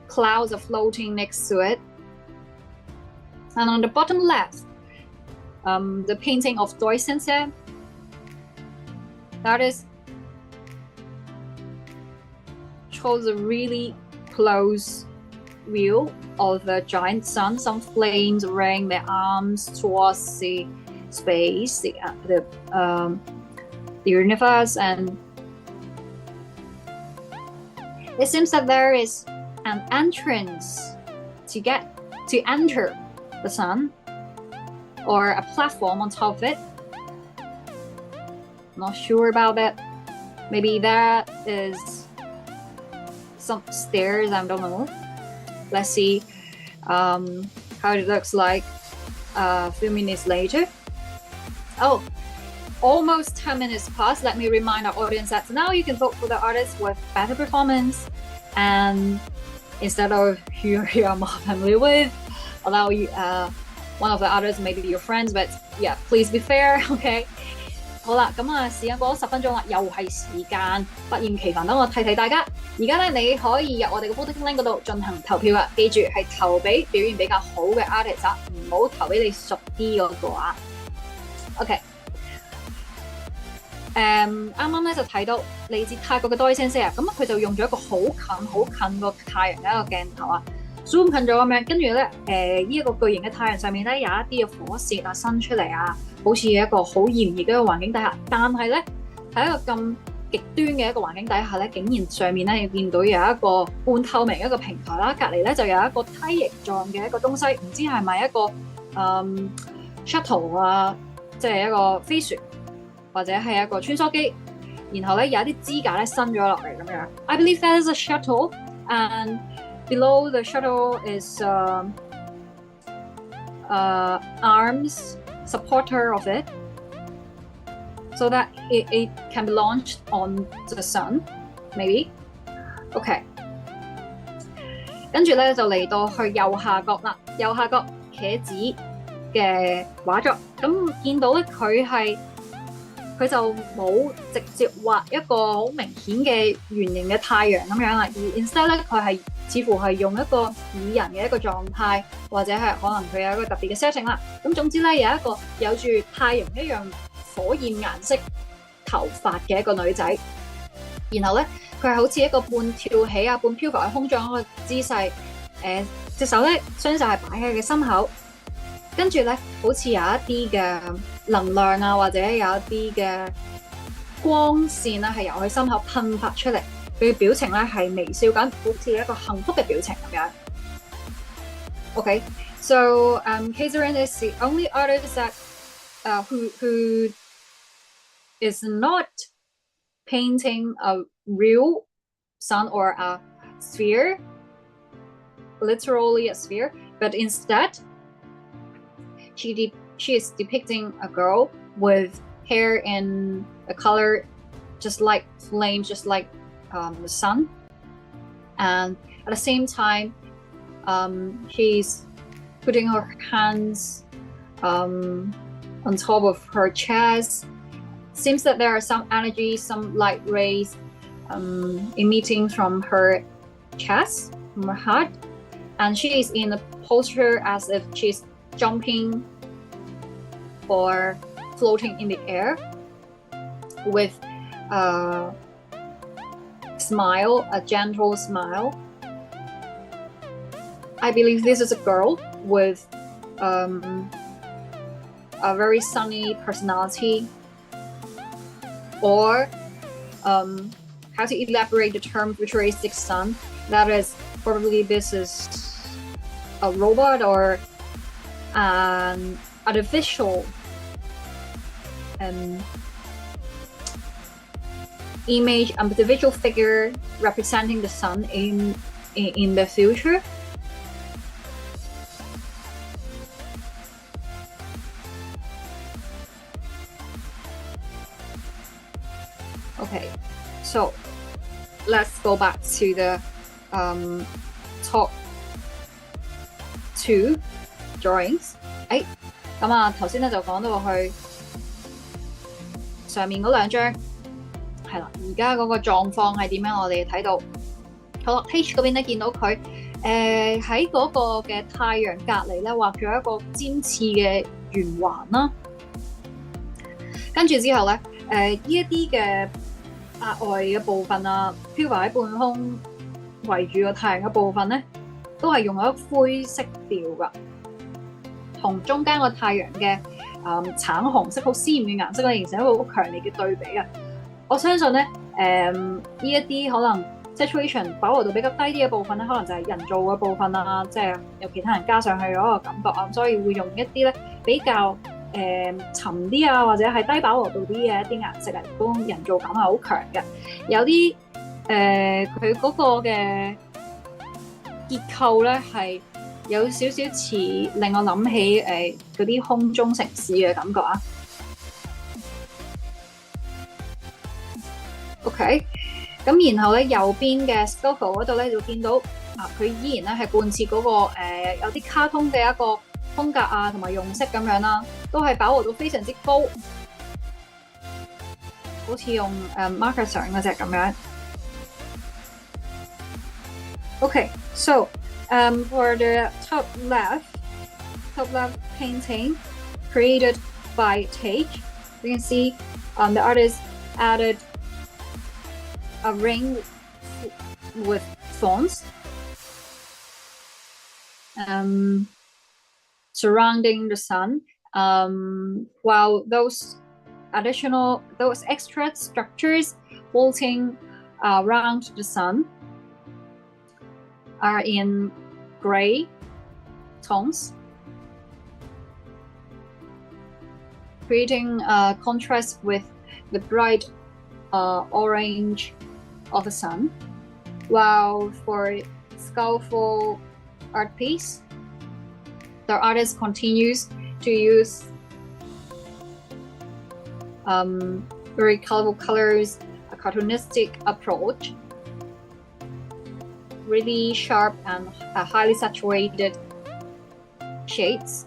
clouds are floating next to it. And on the bottom left, the painting of Doi Sensei, the artist chose a really close view of the giant sun, some flames rain their arms towards the space, the universe, and it seems that there is an entrance to enter the sun, or a platform on top of it. Not sure about that. Maybe that is some stairs, I don't know. Let's see how it looks like a few minutes later. Oh, almost 10 minutes past. Let me remind our audience that now you can vote for the artist with better performance, and instead of who you are more familiar with, allow you one of the others maybe your friends, but yeah, please be fair, okay? 好啦，咁啊，時間過咗10分鐘啦，又係時間不厭其煩，等我提提大家。而家咧，你可以入我哋嘅 voting link 嗰度進行投票啊！記住係投俾表現比較好嘅 artist 啊，唔好投俾你熟啲嗰個啊。OK， 啱啱咧就睇到嚟自泰國嘅 Doi Sensei 啊，咁佢就用咗一個好近個太陽嘅一個鏡頭啊 ，zoom 近咗咁樣，跟住咧呢一個巨型嘅太陽上面咧有一啲嘅火舌啊伸出嚟啊。好似一個好炎熱嘅一個環境底下，但係咧喺一個咁極端嘅一個環境底下咧，竟然上面咧見到有一個半透明一個平台啦，隔離咧就有一個梯形狀嘅一個東西，唔知係咪一個shuttle 啊，即係一個飛船或者係一個穿梭機，然後咧有一啲支架咧伸咗落嚟咁樣。I believe that is a shuttle, and below the shuttle is arms. Supporter of it, so that it can be launched on the sun, maybe. OK， 跟住咧就嚟到去右下角啦，右下角茄子嘅畫作，咁見到咧佢就冇直接畫一個好明顯嘅圓形嘅太陽咁樣啦，而 instead 咧佢係似乎係用一個擬人嘅一個狀態，或者係可能佢有一個特別嘅 setting 啦。咁總之咧有一個有住太陽一樣火焰顏色頭髮嘅一個女仔，然後咧佢係好似一個半跳起啊、半漂浮喺空中一個姿勢，隻手咧雙手係擺喺佢嘅心口，跟住咧好似有一啲嘅能量啊，或者有一啲嘅光線啊，係由佢心口噴發出嚟。佢嘅表情咧係微笑緊，好似一個幸福嘅表情咁樣。OK， So Kaiserin is the only artist that who is not painting a real sun or a sphere, literally a sphere, but instead she is depicting a girl with hair in a color just like flame, just like the sun, and at the same time she's putting her hands on top of her chest. Seems that there are some energy, some light rays emitting from her chest, from her heart, and she is in a posture as if she's jumping or floating in the air with a smile, a gentle smile. I believe this is a girl with a very sunny personality, or how to elaborate the term futuristic sun. That is, probably this is a robot or an artificial image, artificial figure representing the sun in the future. Okay, so let's go back to the top 2 drawings。咁啊，頭先咧就講到去上面嗰兩張，係啦，而家嗰個狀況係點樣？我哋睇到，好啦 ，Page 嗰邊咧見到佢喺嗰個嘅太陽隔離咧畫咗一個尖刺嘅圓環啦，跟住之後咧呢一啲嘅額外嘅部分啊，飄浮喺半空圍住個太陽嘅部分咧，都係用咗灰色調㗎，同中間個太陽嘅橙紅色好鮮豔嘅顏色咧，形成一個好強烈嘅對比啊！我相信咧呢一啲可能 situation 飽和度比較低啲嘅部分咧，可能就係人造嘅部分啦，即係有其他人加上去嗰個感覺啊，所以會用一啲咧比較沉啲啊，或者係低飽和度啲嘅一啲顏色嚟，嗰種人造感係好強嘅。有啲佢嗰個嘅結構咧係有少少似令我諗起嗰啲空中城市嘅感覺啊。OK， 咁然後咧右邊嘅 Stoffel 嗰度咧就見到佢依然咧係貫徹嗰個有啲卡通嘅一個風格啊，同埋用色咁樣啦，都係飽和度非常之高，好似用marker 上嗰隻咁樣。Okay, so for the top left painting created by Tage, you can see the artist added a ring with thorns surrounding the sun, while those extra structures floating around the sun are in gray tones, creating a contrast with the bright orange of the sun. While for skillful art piece, the artist continues to use very colorful colors, a cartoonistic approach, really sharp and highly saturated shades.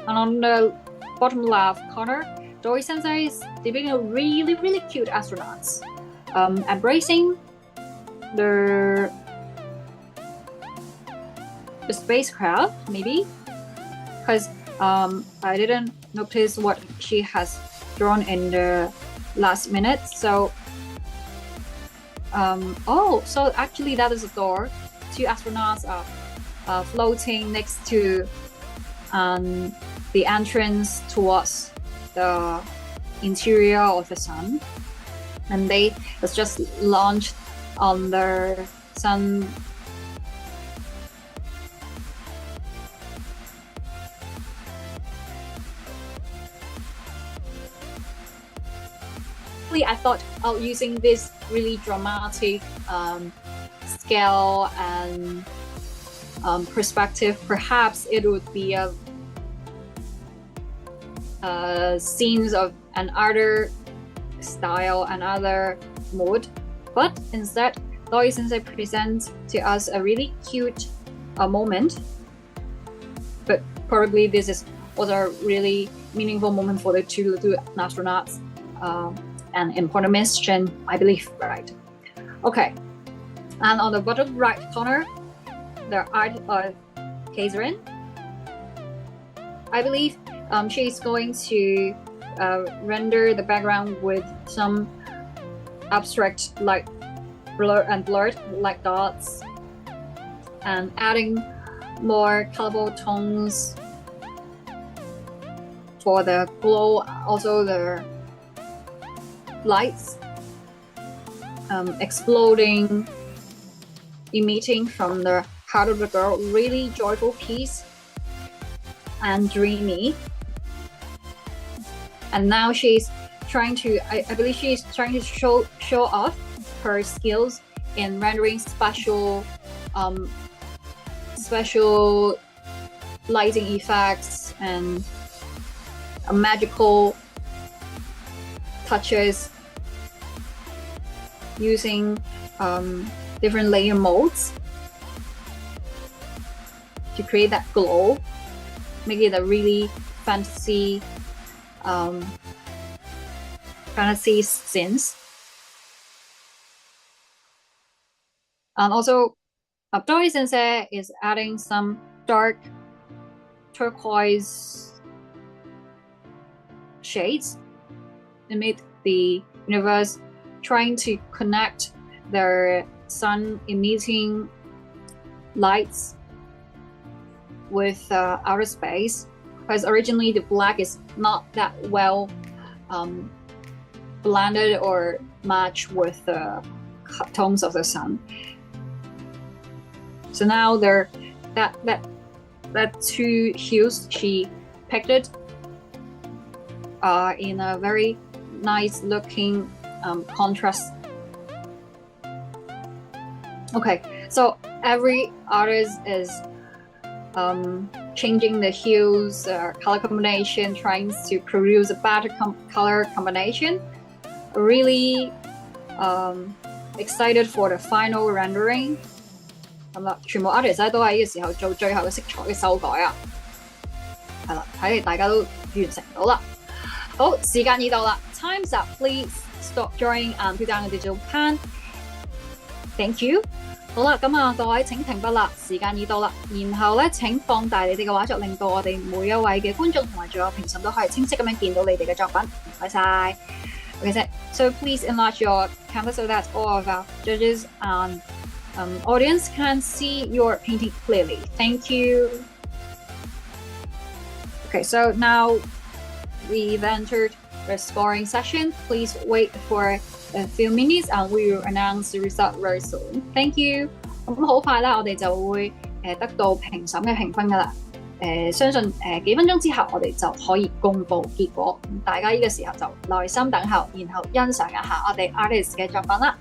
And on the bottom left corner, Dori Sensei is depicting really, really cute astronauts embracing the spacecraft, maybe, because I didn't notice what she has drawn in the last minute. So so actually that is a door. 2 astronauts are floating next to the entrance towards the interior of the sun, and they was just launched on the sun I thought of using this really dramatic scale and perspective. Perhaps it would be a scenes of another style, another mood, but instead Doi Sensei presents to us a really cute moment. But probably this was a really meaningful moment for the two little astronauts, an important mission, I believe, right? Okay, and on the bottom right corner, the art of Catherine. I believe she's going to render the background with some abstract light blurred light dots and adding more colorful tones for the glow, also the lights exploding, emitting from the heart of the girl. Really joyful piece and dreamy. And now she's trying to, I believe she's trying to show off her skills in rendering special lighting effects and magical touches using different layer modes to create that glow, make it a really fantasy scenes. And also Doi Sensei is adding some dark turquoise shades amid the universe, trying to connect their sun emitting lights with outer space, because originally the black is not that well blended or matched with the tones of the sun. So now that two hues she picked it in a very nice looking contrast. Okay, so every artist is changing the hues, color combination, trying to produce a better color combination. Really excited for the final rendering. 咁啦，全部 artist 咧都喺呢個時候做最後嘅色彩嘅修改啊，係啦，睇嚟大家都完成到啦。好，時間已到啦 ，Time's up. Please stop drawing and put down the digital pen. Thank you. 好啦，咁啊，各位請停筆啦，時間已到啦。然後咧，請放大你哋嘅畫作，令到我哋每一位嘅觀眾同埋仲有評審都可以清晰咁樣見到你哋嘅作品。唔該晒。Okay, so please enlarge your canvas so that all of our judges and audience can see your painting clearly. Thank you. Okay, so now we've entered the scoring session. Please wait for a few minutes and we will announce the result very soon. Thank you. 咁好快啦，我哋就會得到評審嘅評分㗎啦。相信幾分鐘之後我哋就可以公佈結果。大家呢個時候就耐心等候，然後欣賞一下我哋 artist 嘅作品啦。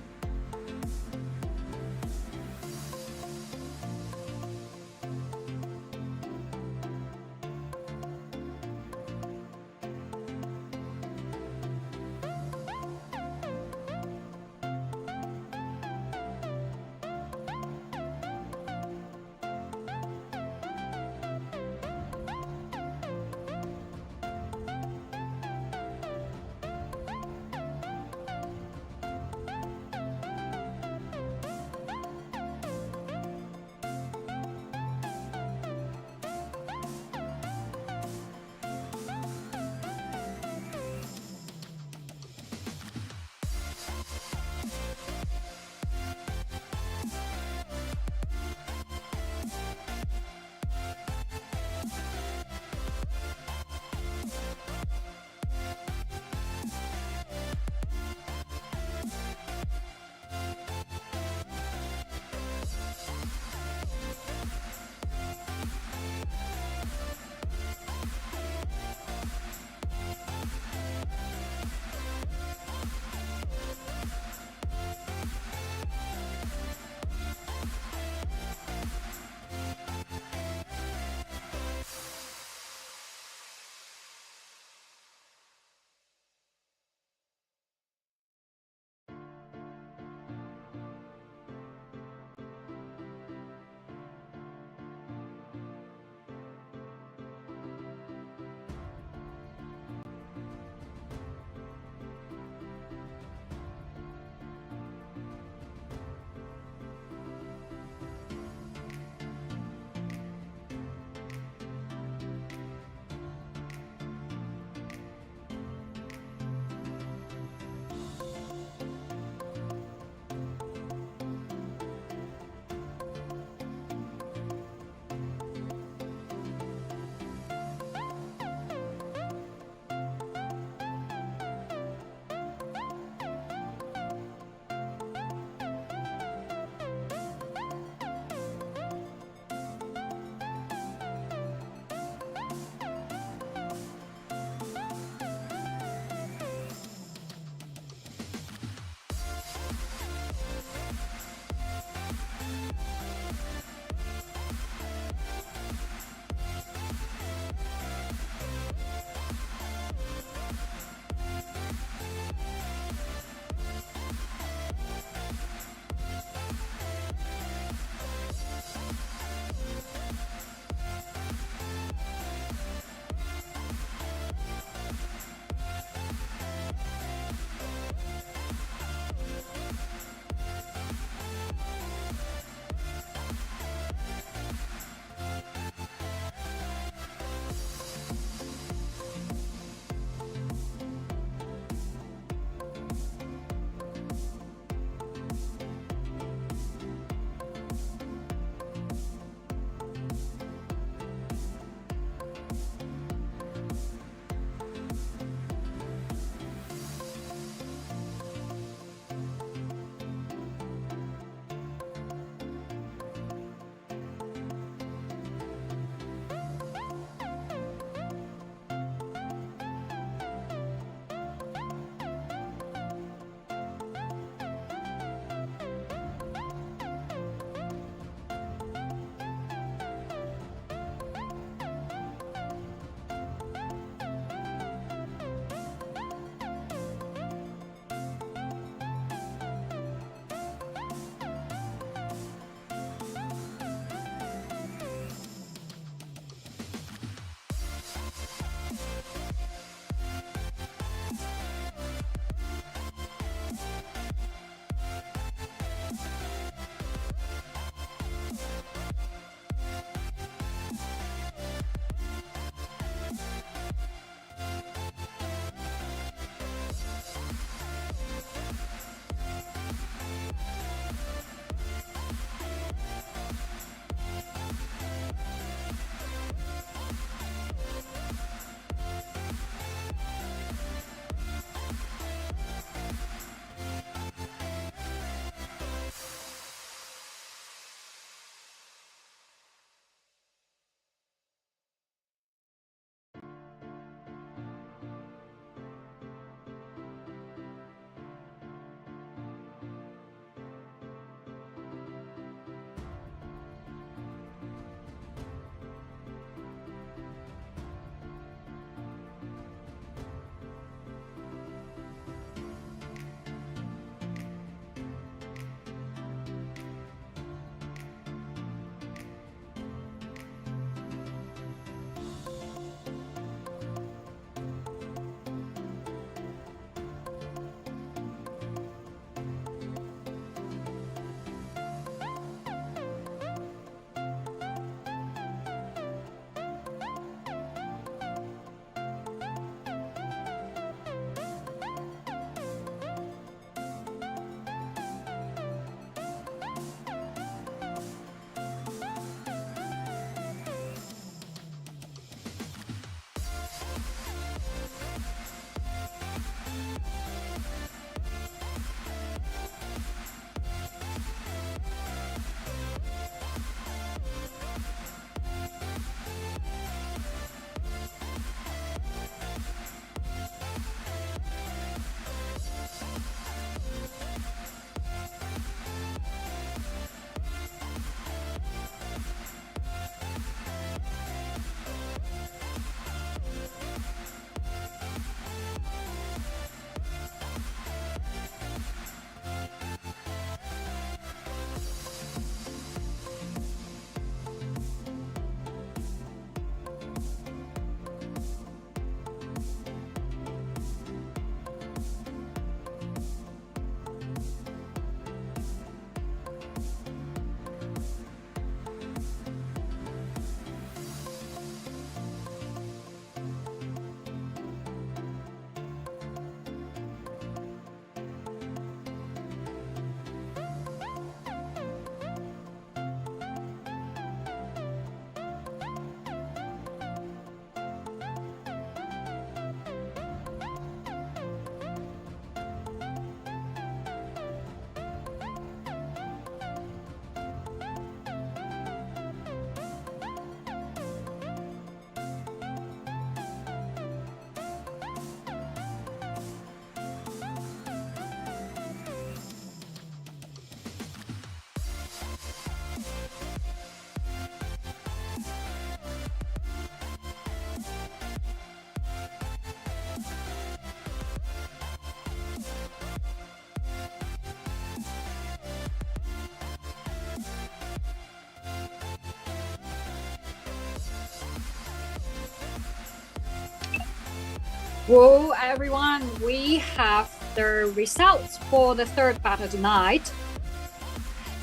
Well, everyone, we have the results for the third battle tonight.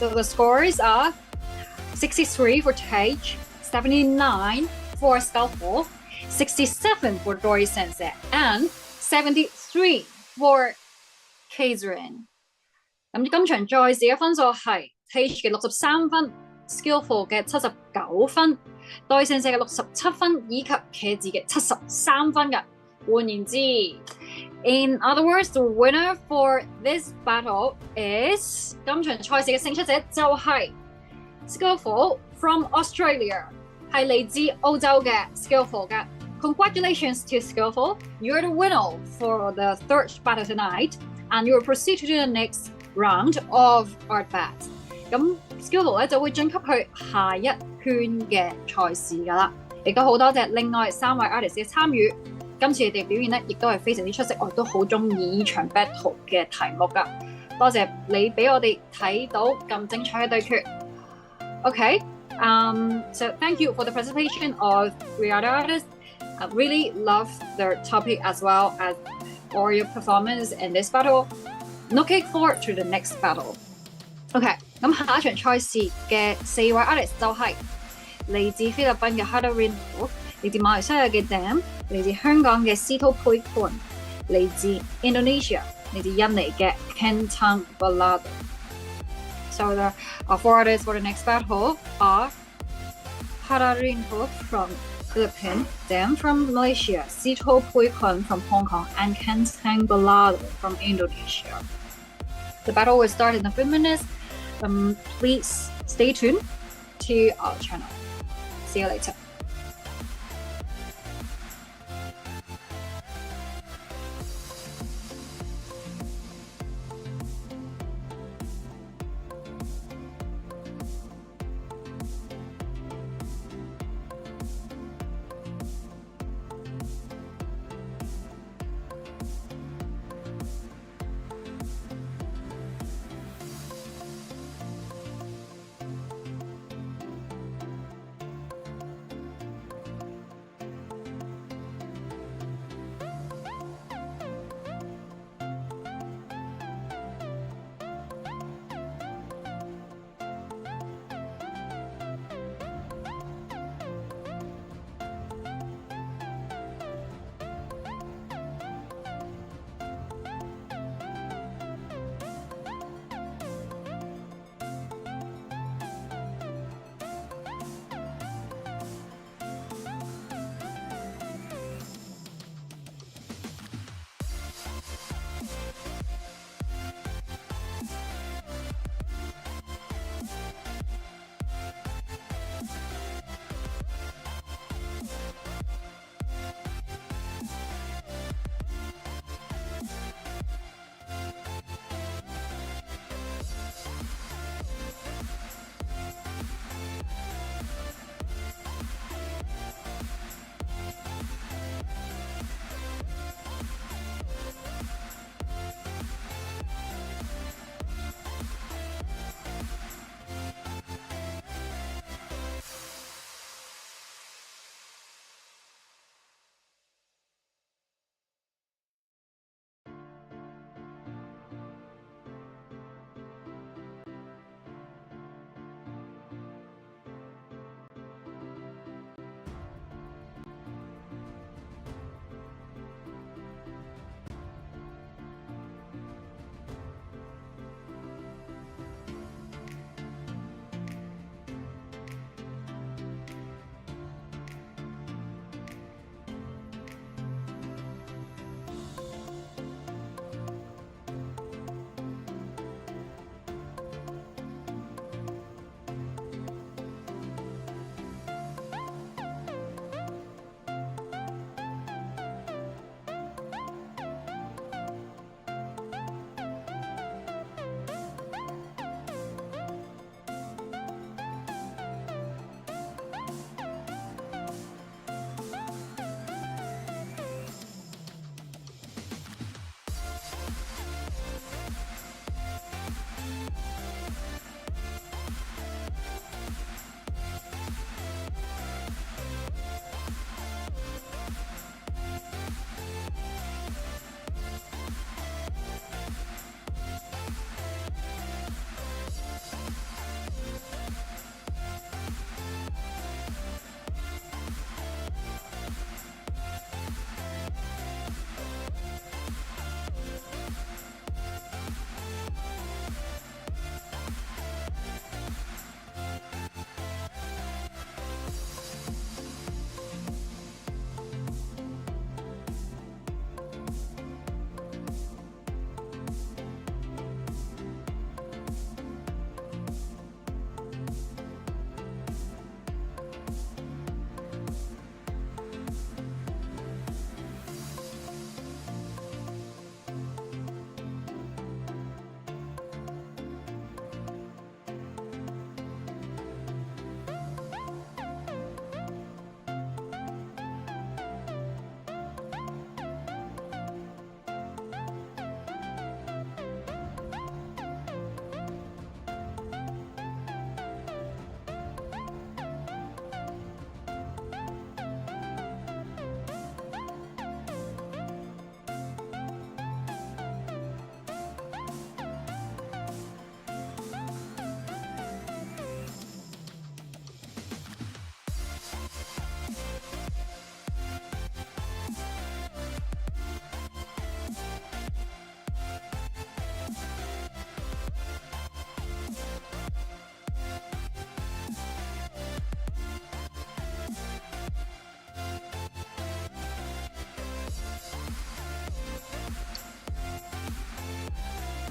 So the scores are 63 for Tage, 79 for Skillful, 67 for Dory Sensei, and 73 for Kazrin。咁今場賽事嘅分數係 Tage 嘅63分 ，Skillful 嘅79分 ，Dory Sensei 嘅67分，以及茄子嘅73分嘅。換言之 ，in other words, the winner for this battle is 今場賽事嘅勝出者就係 Skillful from Australia， 係嚟自澳洲嘅 Skillful 嘅。Congratulations to Skillful, you're the winner for the third battle tonight, and you will proceed to the next round of ARTBAT。咁 Skillful 咧就會晉級去下一圈嘅賽事㗎啦。亦都好多謝另外3位 artist 嘅參與。今次你哋表現咧，亦都係非常之出色，我都好中意呢場 battle 嘅題目㗎。多謝你俾我哋睇到咁精彩嘅對決。Okay, so thank you for the presentation of 3 other artists. I really love their topic as well as all your performance in this battle. Looking forward to the next battle. OK， 咁下一場賽事嘅4位 artist 就係嚟自菲律賓嘅 Hadarin， 嚟自馬來西亞嘅 Dam， 嚟自香港嘅 Sito Puikun， 嚟自 Indonesia， 嚟自印尼嘅 Kentang Balado。So the 4 artists for the next battle are Hadarinho from Philippines, Dam from Malaysia, Sito Puikun from Hong Kong, and Kentang Balado from Indonesia. The battle will start in a few minutes. Please stay tuned to our channel. See you later.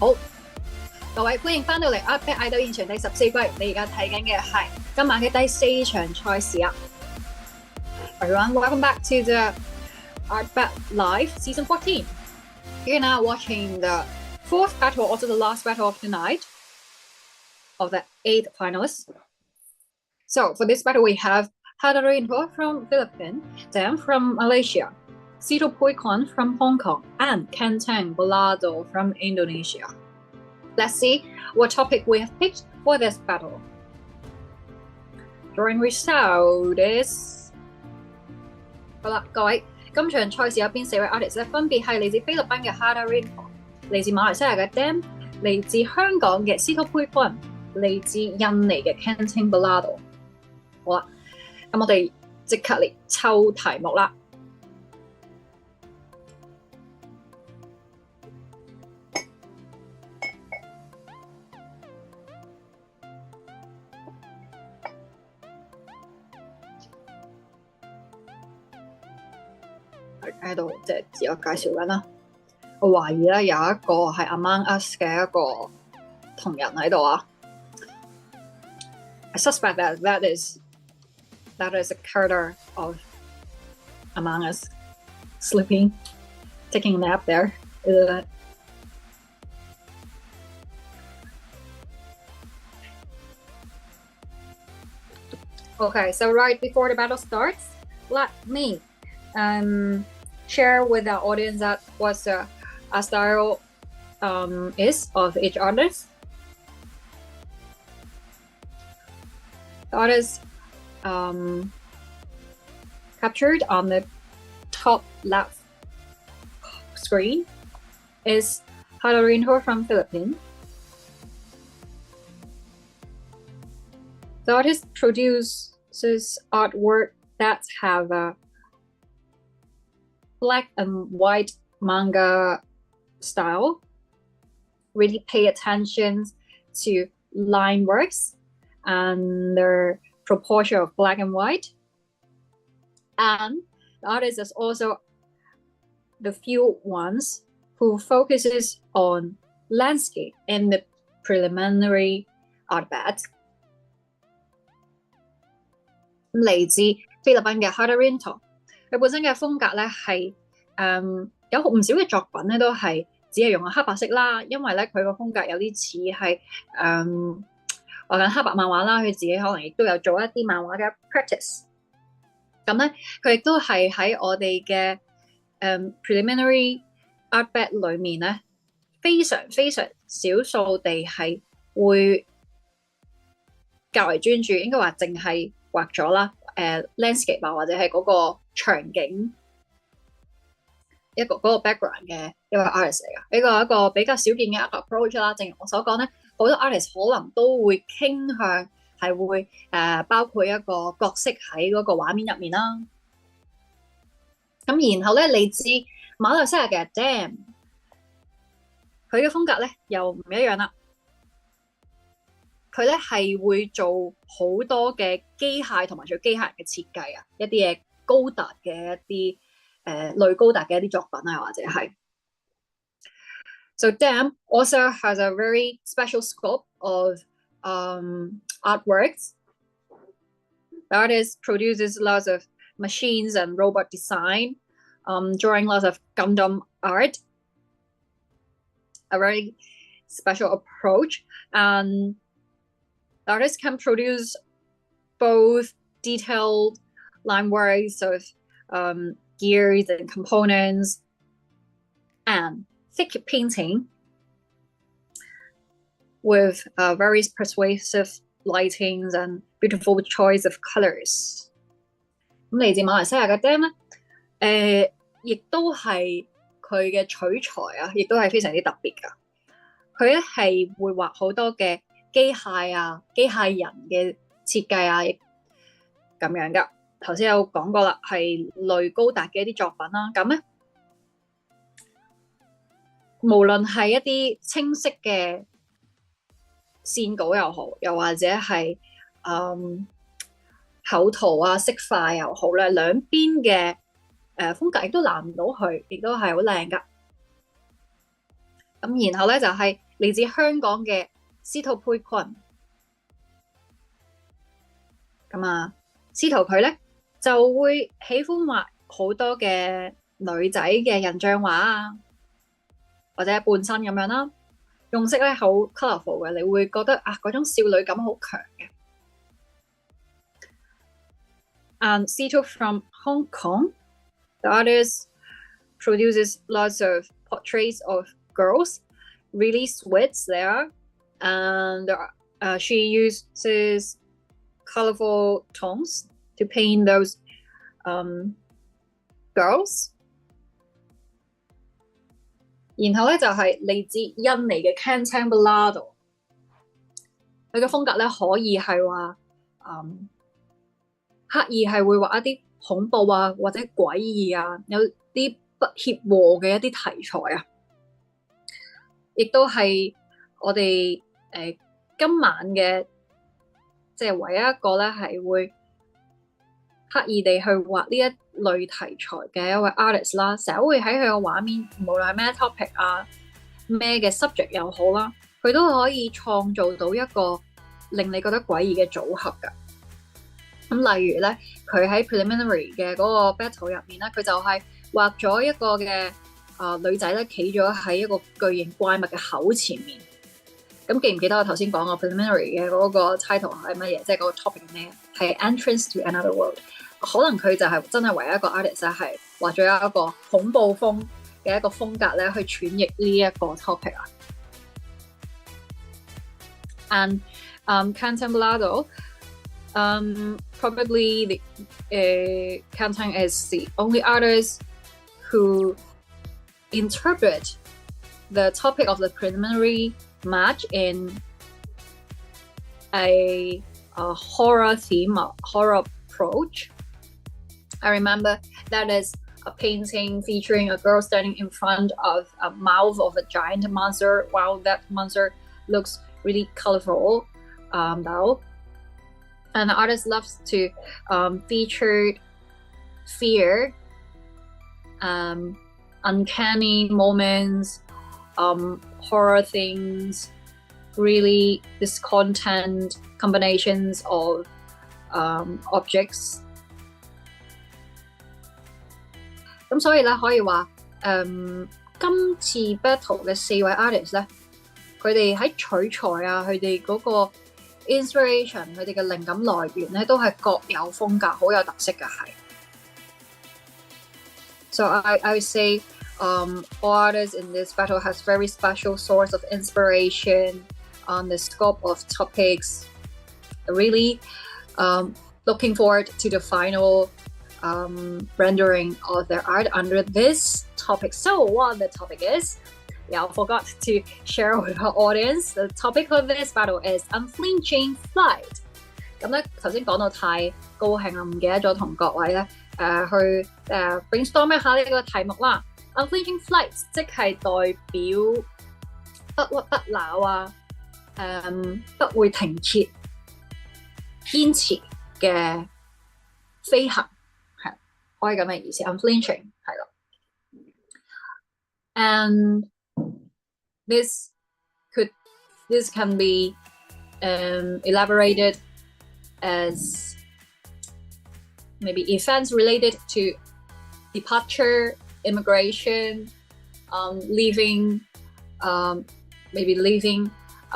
好，各位歡迎翻到嚟 ARTBAT 嗌到現場第14季，你而家睇緊嘅係今晚嘅第4場賽事啊 ！Everyone, welcome back to the ARTBAT Live Season 14. You're now watching the 4th battle, also the last battle of the night, of the 8 finalists. So for this battle, we have Hadarinho from Philippines, Dan from Malaysia, Sito Puikon from Hong Kong, and Kentang Bolado from Indonesia. Let's see what topic we have picked for this battle. Drawing result is 好啦，各位，今場賽事入邊4位 artist 咧，分別係嚟自菲律賓嘅 Hadarinho、嚟自馬來西亞嘅 Dan、嚟自香港嘅 Sito Puikon、嚟自印尼嘅 Kentang Bolado。好啦，咁我哋即刻嚟抽題目啦。喺度即係自我介紹緊啦。我懷疑咧有一個係 Among Us 嘅一個同人喺度啊。I suspect that is a character of Among Us sleeping, taking a nap there, isn't it? Okay, so right before the battle starts, let me share with the audience that what the style is of each artist. The artist captured on the top left screen is Hadarinho from Philippines. The artist produces artwork that have a black and white manga style. Really pay attention to line works and their proportion of black and white. And the artist is also the few ones who focuses on landscape in the preliminary ARTBAT. 嚟自菲律賓嘅 Hadarinho， 佢本身嘅風格咧係有唔少嘅作品咧都係只係用黑白色啦，因為咧佢個風格有啲似係畫緊黑白漫畫啦，佢自己可能亦都有做一啲漫畫嘅 practice。咁咧佢亦都係喺我哋嘅preliminary ARTBAT 裏面咧，非常非常少數地係會較為專注，應該話淨係畫咗啦landscape 啊，或者係嗰個場景一個嗰個 background 嘅一個 artist 嚟㗎，呢個係一個比較少見嘅一個 approach 啦。正如我所講咧，好多 artist 可能都會傾向係會包括一個角色喺嗰個畫面入面啦。咁然後咧，嚟自馬來西亞嘅 Dan， 佢嘅風格咧又唔一樣啦。佢咧係會做好多嘅機械同埋做機械人嘅設計啊，一啲嘢高達嘅一啲類高達嘅一啲作品啊，或者係。So Dan also has a very special scope of artworks. The artist produces lots of machines and robot design, drawing lots of Gundam art. A very special approach, and the artist can produce both detailed line works of gears and components and thick painting with very persuasive lightings and beautiful choice of colors. 咁嚟自馬來西亞嘅 Dan 咧，亦都係佢嘅取材啊，亦都係非常之特別㗎。佢咧係會畫好多嘅機械啊、機械人嘅設計啊，咁樣㗎。頭先有講過啦，係類高達嘅一啲作品啦。咁咧，無論係一啲清晰嘅線稿又好，又或者係口圖啊、色塊又好咧，兩邊嘅風格亦都難唔到佢，亦都係好靚㗎。咁然後咧就係嚟自香港嘅司徒佩群。咁啊，司徒佢咧就會喜歡畫好多嘅女仔嘅人像畫啊，或者半身咁樣啦。用色咧好 colourful 嘅，你會覺得啊嗰種少女感好強嘅。And Sito from Hong Kong, the artist produces lots of portraits of girls, really sweet there, and she uses colorful tones to paint those girls. 然後咧就係嚟自印尼嘅 Cantambalado， 佢嘅風格咧可以係話刻意係會畫一啲恐怖啊或者詭異啊，有啲不協和嘅一啲題材啊，亦都係我哋今晚嘅即係唯一一個咧係會刻意地去畫呢一類題材嘅一位 artist 啦，成日會喺佢嘅畫面，無論係咩 topic 啊，咩嘅 subject 又好啦，佢都可以創造到一個令你覺得詭異嘅組合㗎。咁例如咧，佢喺 preliminary 嘅嗰個 battle 入面咧，佢就係畫咗一個嘅女仔咧，企咗喺一個巨型怪物嘅口前面。咁記唔記得我頭先講過 preliminary 嘅嗰個 title 係乜嘢？即係嗰個 topic 係咩？係 entrance to another world。可能佢就係真係唯一一個 artist 係畫咗一個恐怖風嘅一個風格咧，去詮釋呢一個 topic 啊。And Cantambalado, probably Cantam is the only artist who interpret the topic of the preliminary match in a horror theme, a horror approach. I remember that is a painting featuring a girl standing in front of a mouth of a giant monster, while that monster looks really colorful though. And the artist loves to feature fear, uncanny moments, horror things, really discontent combinations of objects. 咁所以咧可以話今次 battle 嘅4位 artist 咧，佢哋喺取材啊，佢哋嗰個 inspiration， 佢哋嘅靈感來源咧都係各有風格，好有特色嘅係。So I would say all artists in this battle has very special source of inspiration on the scope of topics. Really looking forward to the final rendering of their art under this topic. So what the topic is, I forgot to share with our audience. The topic of this battle is unflinching flight. 咁咧頭先講到太高興啦，唔記得咗同各位咧去brainstorm 一下呢個題目啦。Unflinching flight 即係代表不屈不撓啊，不會停歇、堅持嘅飛行。可以咁嘅意思 ，unflinching 係咯。And this can be elaborated as maybe events related to departure, immigration, leaving a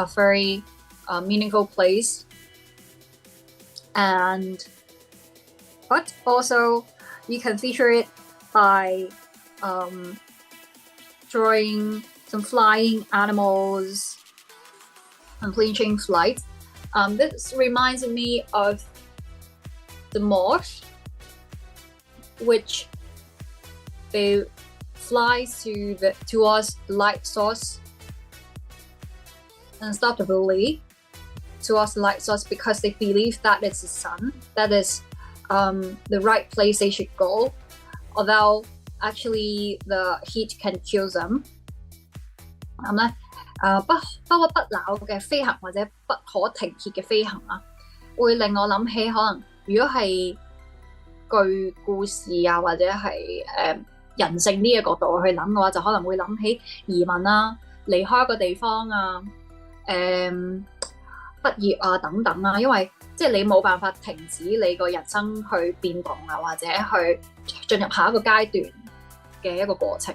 very meaningful place, but also you can feature it by drawing some flying animals, unflinching flight. This reminds me of the moth, which they fly towards the light source unstoppably towards the light source because they believe that it's the sun, that is the right place they should go, although actually the heat can kill them. 咁咧不屈不撓嘅飛行或者不可停歇嘅飛行啊，會令我諗起可能如果係據故事啊或者係人性呢個角度去諗嘅話，就可能會諗起移民啦，離開一個地方啊，畢業啊等等啊，因為即係你冇辦法停止你個人生去變動啊，或者去進入下一個階段嘅一個過程。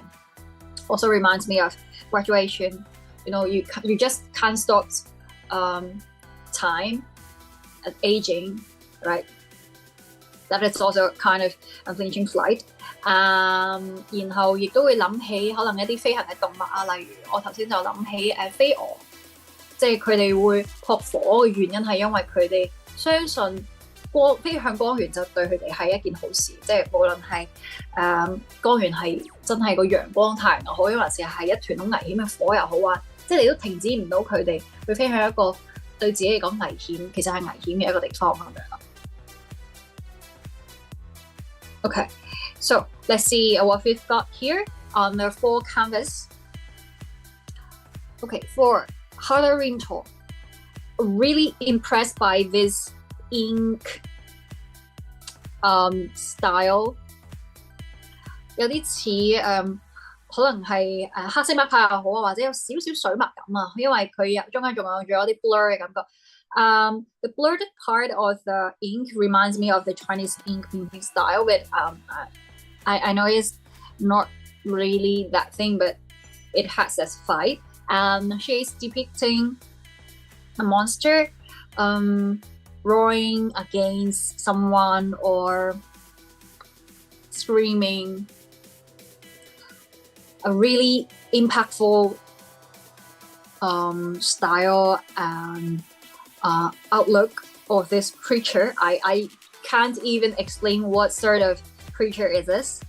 Also reminds me of graduation. You know, you just can't stop time and aging, right? That is also kind of unflinching flight. 然後亦都會諗起可能一啲飛行嘅動物啊，例如我頭先就諗起飛蛾，即係佢哋會撲火嘅原因係因為佢哋相信飛向光源就對佢哋係一件好事，即係無論係光源係真係個陽光太陽又好，抑或是係一團好危險嘅火又好啊，即係你都停止唔到佢哋去飛向一個對自己嚟講危險，其實係危險嘅一個地方咁樣咯。Okay, so let's see what we've got here on the full canvas. Okay, for coloring tool, really impressed by this ink style. 有啲似可能係黑色墨派又好啊，或者有少少水墨感啊，因為佢中間仲有啲 blur 嘅感覺。The blurred part of the ink reminds me of the Chinese ink painting style, but I know it's not really that thing, but it has this vibe. She's depicting a monster roaring against someone or screaming. A really impactful style and outlook of this creature. I can't even explain what sort of creature is this.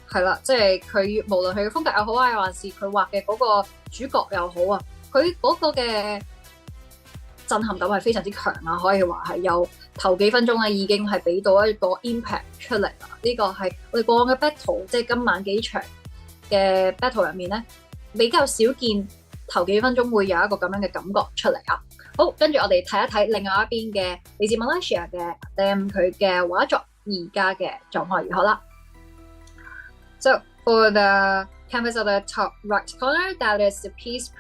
係啦，即係佢無論佢嘅風格又好啊，還是佢畫嘅嗰個主角又好啊，佢嗰個嘅震撼感係非常之強啊，可以話係由頭幾分鐘咧已經係俾到一個 impact 出嚟啦。呢個係我哋過往嘅 battle， 即係今晚幾場嘅 battle 入面咧，比較少見頭幾分鐘會有一個咁樣嘅感覺出嚟啊！好，跟住我哋睇一睇另外一邊嘅嚟自 Malaysia 嘅 Adam 佢嘅畫作而家嘅狀況如何啦。So for the canvas of the top right corner, that is the piece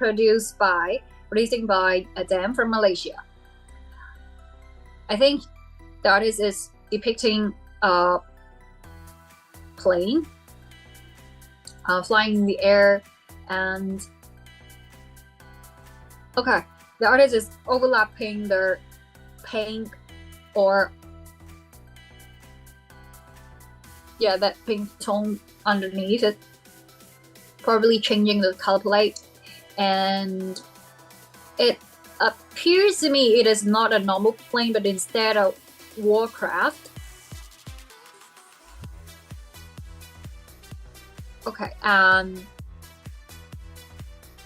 releasing by Adam from Malaysia. I think the artist is depicting a plane flying in the air, and okay, the artist is overlapping the pink or that pink tone underneath it, probably changing the color palette, and it appears to me it is not a normal plane but instead a warcraft. Okay,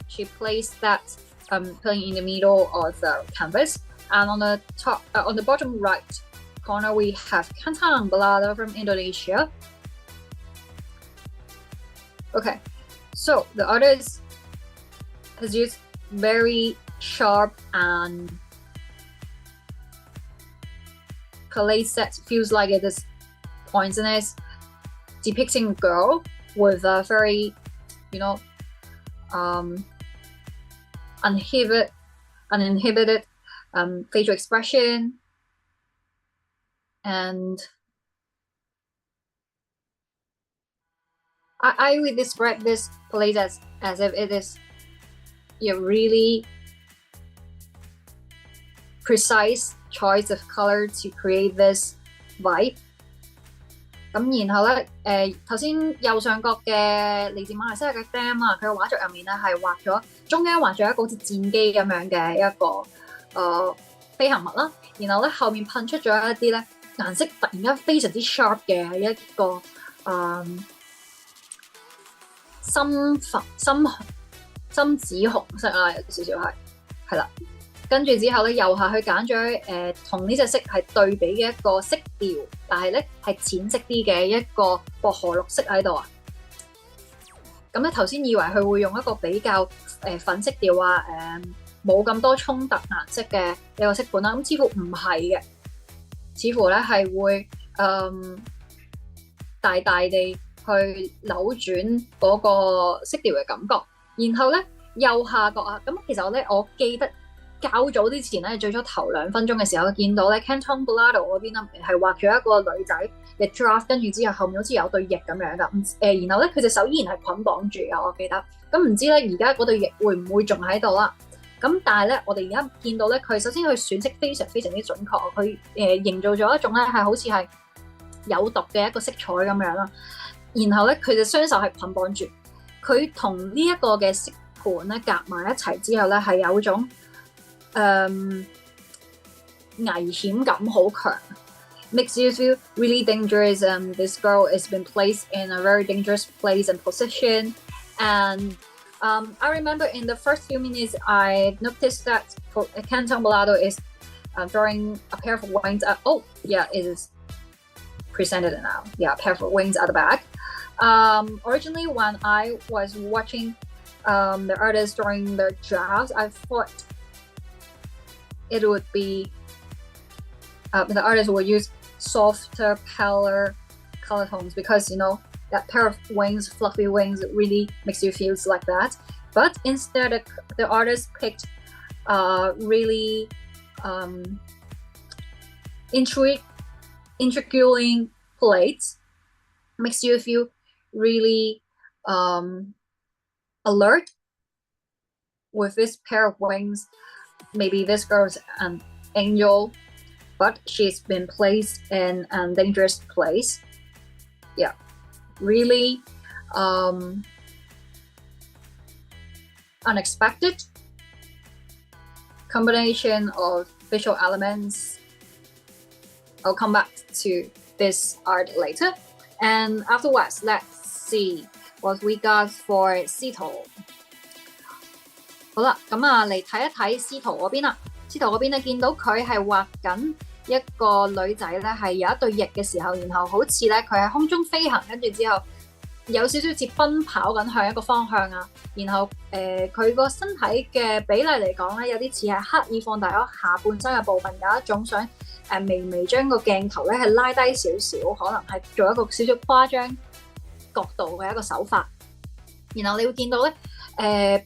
she placed that plane in the middle of the canvas, and on the top, on the bottom right corner, we have kantang balada from Indonesia. Okay, so the artist has used very sharp and palette that feels like it is poisonous, depicting a girl with a very, uninhibited facial expression, and I would describe this palette as if it is a really precise choice of color to create this vibe. 咁然後咧，頭先右上角嘅嚟自馬來西亞嘅 Dam 啊，佢嘅畫作入面咧係畫咗中間畫咗一個好似戰機咁樣嘅一個飛行物啦，然後咧後面噴出咗一啲咧顏色突然間非常之 sharp 嘅一個深紫紅色啦，有少少係啦。跟住之後咧，右下去揀咗同呢隻色係對比嘅一個色調，但係咧係淺色啲嘅一個薄荷綠色喺度啊。咁咧頭先以為佢會用一個比較粉色調啊，冇咁多衝突顏色嘅一個色盤啦，咁似乎唔係嘅，似乎咧係會大大地去扭轉嗰個色調嘅感覺。然後咧右下角啊，咁其實我記得較早之前咧，最初頭2分鐘嘅時候見到咧 Canton Blado 嗰邊咧係畫咗一個女仔嘅 draft， 跟住之後後面好似有對翼咁樣噶，然後咧佢隻手依然係捆綁住嘅，我記得。咁唔知咧而家嗰對翼會唔會仲喺度啦？咁但係咧，我哋而家見到咧，佢首先佢選色非常非常之準確，佢營造咗一種咧係好似係有毒嘅一個色彩咁樣啦。然後咧，佢隻雙手係捆綁住，佢同呢一個嘅色盤咧夾埋一齊之後咧，係有種危險感好強 ，makes you feel really dangerous. This girl has been placed in a very dangerous place and position, and I remember in the first few minutes, I noticed that Canton Blado is drawing a pair of wings. Oh, yeah, it is presented now. Yeah, a pair of wings at the back. Originally, when I was watching the artist drawing the drafts, I thought it would be the artist would use softer color tones because that pair of wings, fluffy wings, really makes you feel like that. But instead, the artist picked really intriguing plates, makes you feel really alert with this pair of wings. Maybe this girl's an angel, but she's been placed in a dangerous place. Yeah. Really unexpected combination of visual elements. I'll come back to this art later. And afterwards, let's see what we got for 司徒。好啦，咁嚟睇一睇司徒嗰邊啦。司徒嗰邊咧，見到佢係畫緊一個女仔咧，係有一對翼嘅時候，然後好似咧佢喺空中飛行，跟住之後有少少似奔跑緊向一個方向啊。然後佢個身體嘅比例嚟講咧，有啲似係刻意放大咗下半身嘅部分，有一種想微微將個鏡頭咧係拉低少少，可能係做一個少少誇張角度嘅一個手法。然後你會見到咧。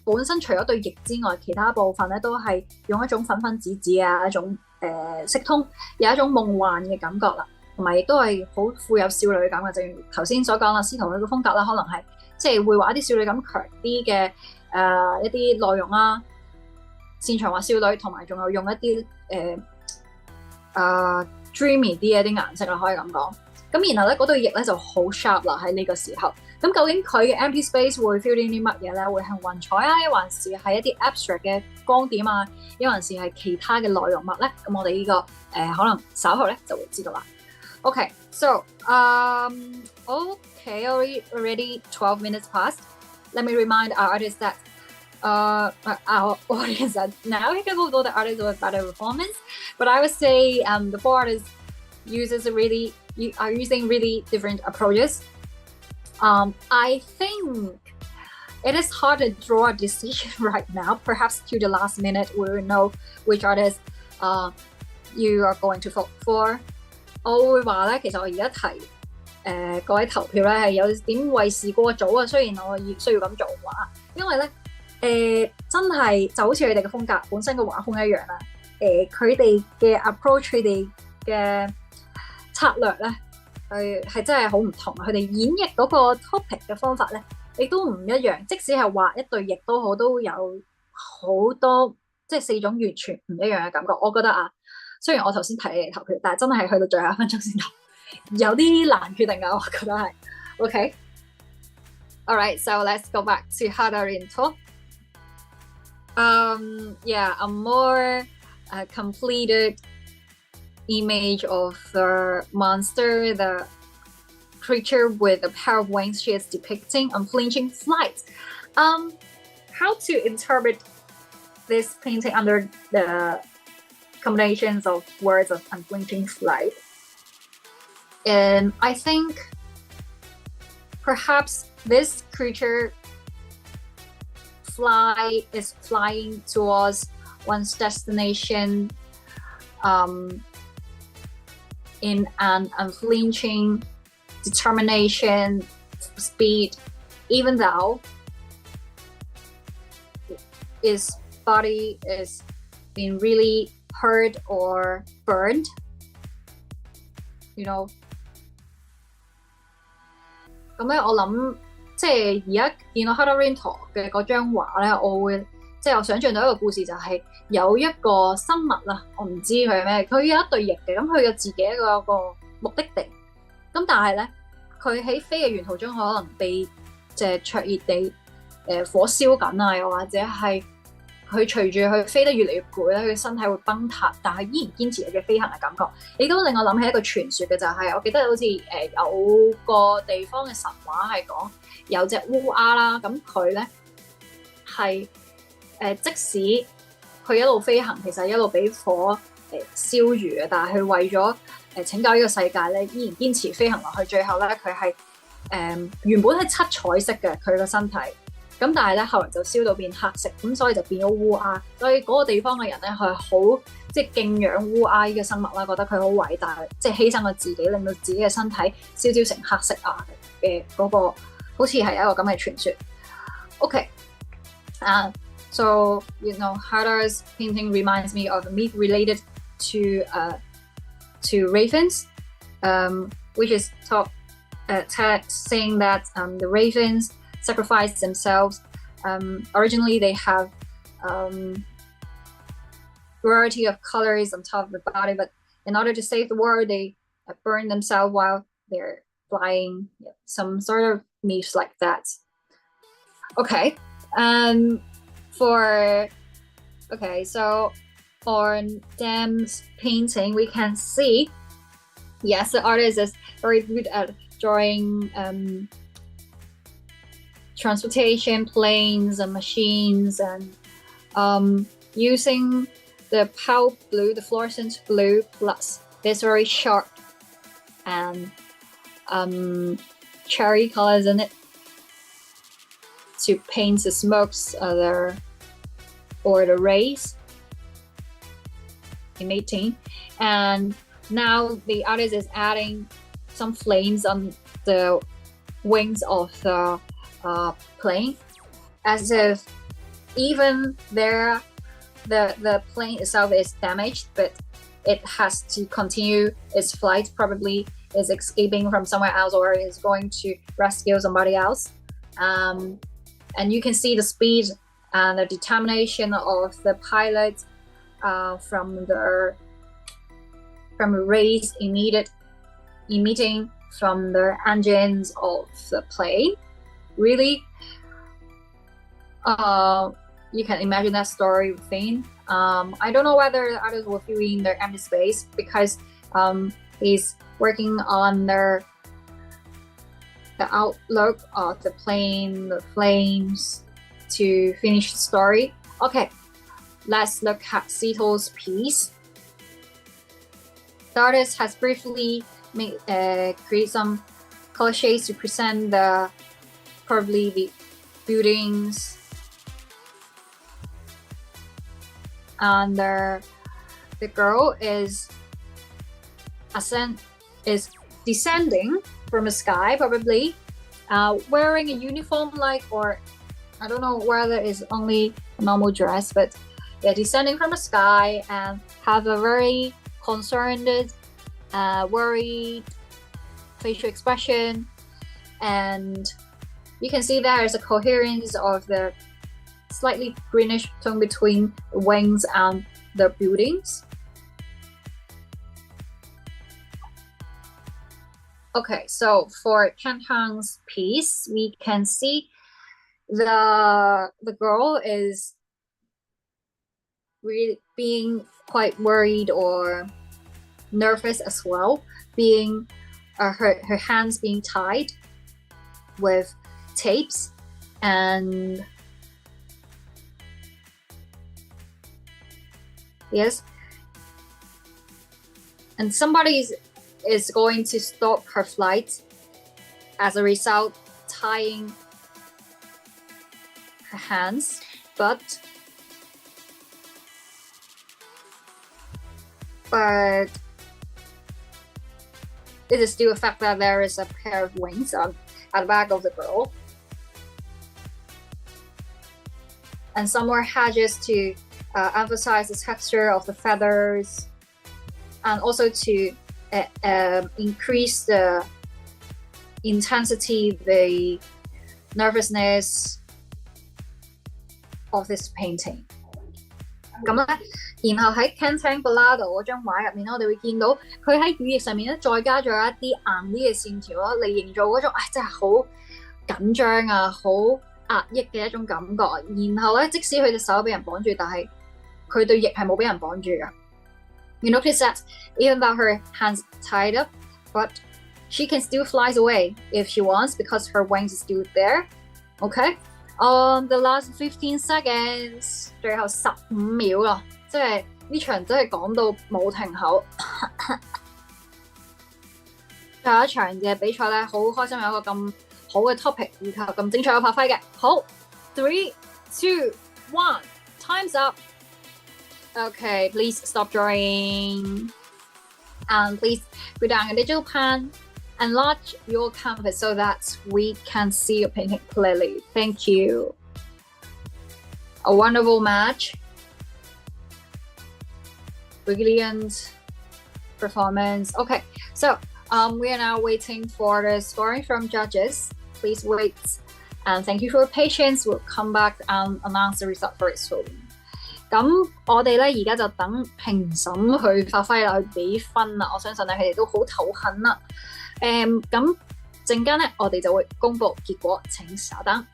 本身除咗對翼之外，其他部分咧都係用一種粉粉紫紫啊，一種色通，有一種夢幻嘅感覺啦，同埋亦都係好富有少女感嘅。正如頭先所講啦，司徒佢嘅風格啦，可能係即係會畫一啲少女感強啲嘅一啲內容啦，擅長畫少女，同埋仲有用一啲dreamy 啲嘅一啲顏色啦，可以咁講。咁然後咧嗰對翼咧就好 sharp 啦喺呢個時候。咁究竟佢嘅 empty space 會 feel 啲乜嘢咧？會係雲彩啊，一還是係一啲 abstract 嘅光點啊，一還是係其他嘅內容物咧？咁我哋呢個可能稍後咧就會知道啦。Okay, so already 12 minutes passed. Let me remind our artists that our audience that now you can go the artists with better performance. But I would say the four artists are using really different approaches. I think it is hard to draw a decision right now. Perhaps to the last minute, we will know which artist you are going to vote for. 我會話咧，其實我而家提各位投票咧係有點為時過早啊。雖然我需要咁做話，因為咧真係就好似佢哋嘅風格本身嘅畫風一樣啦。佢哋嘅 approach， 佢哋嘅策略咧。係真係好唔同，佢哋演繹嗰個 topic 嘅方法咧，亦都唔一樣。即使係畫一對翼都好，都有好多即係4種完全唔一樣嘅感覺。我覺得啊，雖然我頭先提你哋投票，但係真係去到最後1分鐘先投，有啲難決定㗎。我覺得係 OK。Alright, so let's go back to Hadarinto. Yeah, a more completed image of the monster, the creature with a pair of wings she is depicting unflinching flight. How to interpret this painting under the combinations of words of unflinching flight? And I think perhaps this creature is flying towards one's destination in an unflinching determination, speed, even though his body is being really hurt or burned, you know。咁咧，我諗即係而家見到 Hadarinto 嘅嗰張畫咧，我會即係我想象到一個故事，就係有一個生物啦，我唔知佢係咩，佢有一對翼嘅，咁佢有自己一個目的地，咁但係咧，佢喺飛嘅沿途中可能被即係灼熱地火燒緊啊，又或者係佢隨住佢飛得越嚟越攰咧，佢身體會崩塌，但係依然堅持嘅飛行嘅感覺。亦都令我諗起一個傳說嘅，就係我記得好似有個地方嘅神話係講有隻烏鴉啦，咁佢咧係即使佢一路飛行，其實一路俾火燒住嘅，但係佢為咗拯救呢個世界咧，依然堅持飛行落去。最後咧，佢係原本係七彩色嘅佢個身體。咁但係咧，後來就燒到變黑色，咁所以就變咗烏鴉。所以嗰個地方嘅人咧，係好即係敬仰烏鴉呢個生物啦，覺得佢好偉大，即係犧牲咗自己，令到自己嘅身體燒成黑色啊嘅嗰個，好似係一個咁嘅傳說。Okay, so you know, Hada's painting reminds me of a myth related to ravens, which is saying that the ravens sacrifice themselves. Originally, they have variety of colors on top of the body, but in order to save the world, they burn themselves while they're flying. Yeah, some sort of myths like that. Okay, so on Dam's painting, we can see, yes, the artist is very good at drawing transportation, planes and machines, and using the pale blue, the fluorescent blue, plus this very sharp and cherry colors in it to paint the smokes or the rays emitting. And now the artist is adding some flames on the wings of the plane, as if even the plane itself is damaged, but it has to continue its flight. Probably is escaping from somewhere else or is going to rescue somebody else. And you can see the speed and the determination of the pilot from the rays emitting from the engines of the plane. Really, you can imagine that story within. I don't know whether the artist will fill in the empty space because he's working on the outlook of the plane, the flames, to finish the story. Okay, let's look at Sito's piece. The artist has briefly created some color shades to present probably the buildings and the girl is descending from the sky, probably wearing a uniform or I don't know whether it's only a normal dress, but yeah, descending from the sky and have a very concerned, worried facial expression, and you can see there is a coherence of the slightly greenish tone between the wings and the buildings. Okay, so for Ken Hang's piece, we can see the girl is really being quite worried or nervous as well, being her hands being tied with tapes, and yes, and somebody is going to stop her flight as a result, tying her hands, but it is still a fact that there is a pair of wings at the back of the girl. and some more hedges to emphasize the texture of the feathers, and also to increase the intensity, the nervousness of this painting. 咁咧，然後喺 Cantanglado 嗰張畫入面咧，我哋會見到佢喺羽翼上面咧，再加咗一啲硬啲嘅線條咯，嚟營造嗰種真係好緊張啊、好壓抑嘅一種感覺。然後咧，即使佢隻手俾人綁住，但係佢對翼係冇俾人綁住嘅。You notice that even though her hands tied up, but she can still fly away if she wants because her wings is still there. Okay? On the last 15 seconds， 最後15秒啦，即係呢場真係講到冇停口。最後一場嘅比賽咧，好開心有一個咁好嘅 topic 以及咁精彩嘅發揮嘅。好 ，3, 2, 1, time's up. Okay, please stop drawing. And please put down a digital pen. Enlarge your canvas so that we can see your painting clearly. Thank you. A wonderful match. Brilliant performance. Okay, so we are now waiting for the scoring from judges. Please wait. And thank you for your patience. We'll come back and announce the result very soon. 咁我哋咧而家就等評審去發揮啦，去俾分啦。我相信咧佢哋都好頭痕啦。咁陣間咧，我哋就會公布結果，請稍等。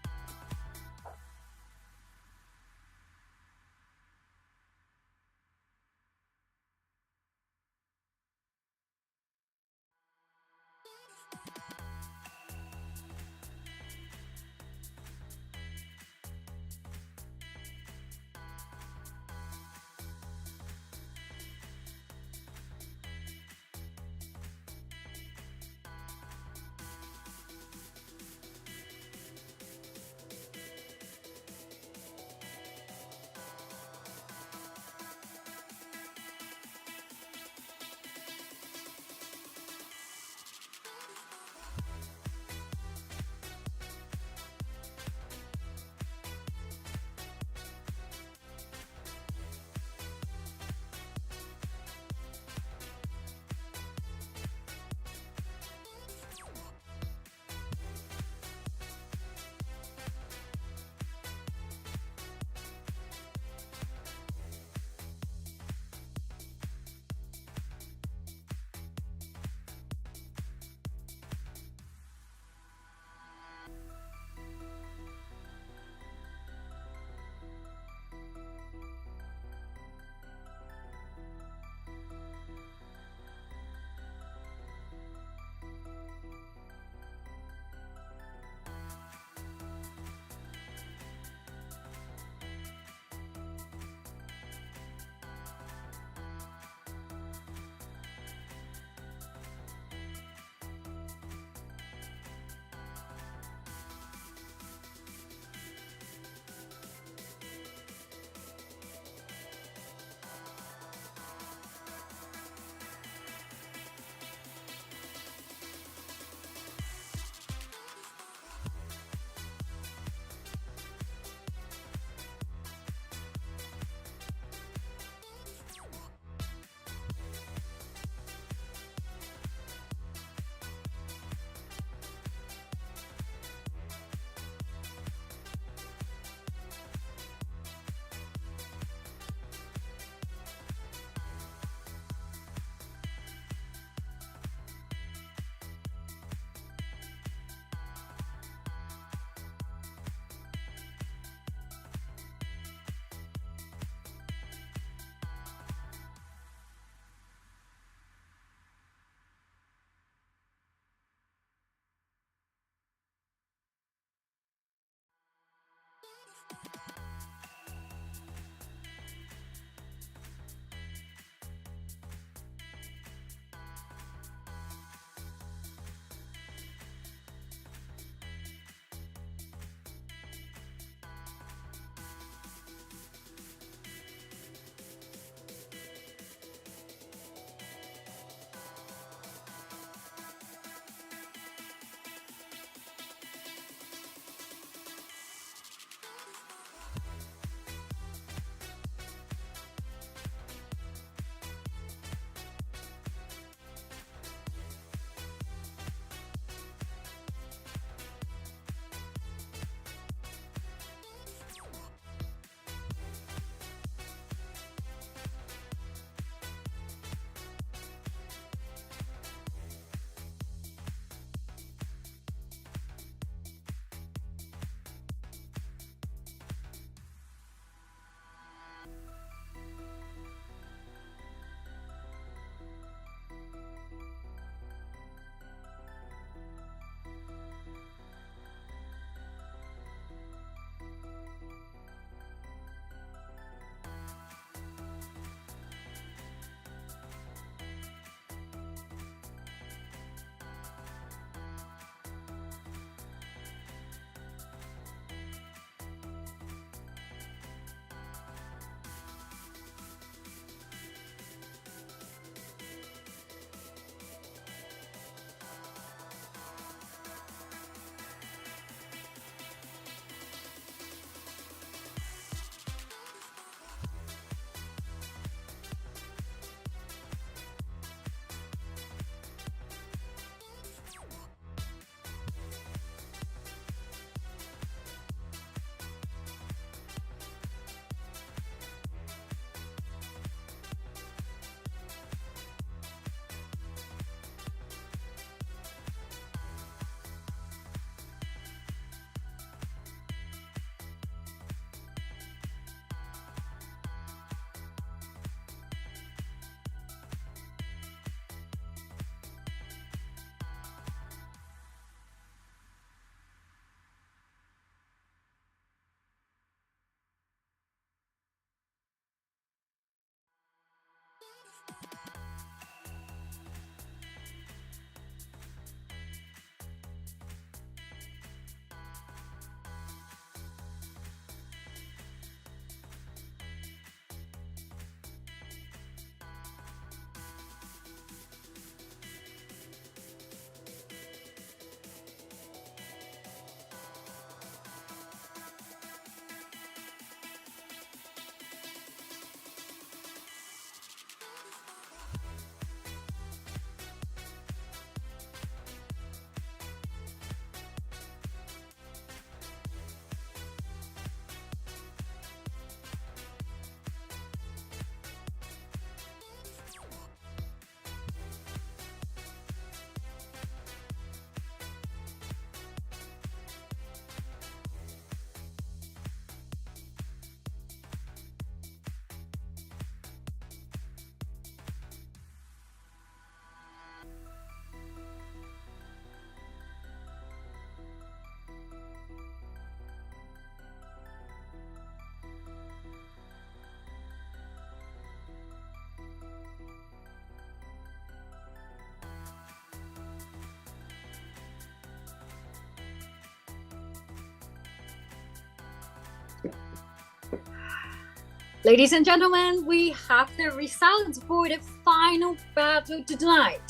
Ladies and gentlemen, we have the results for the final battle tonight.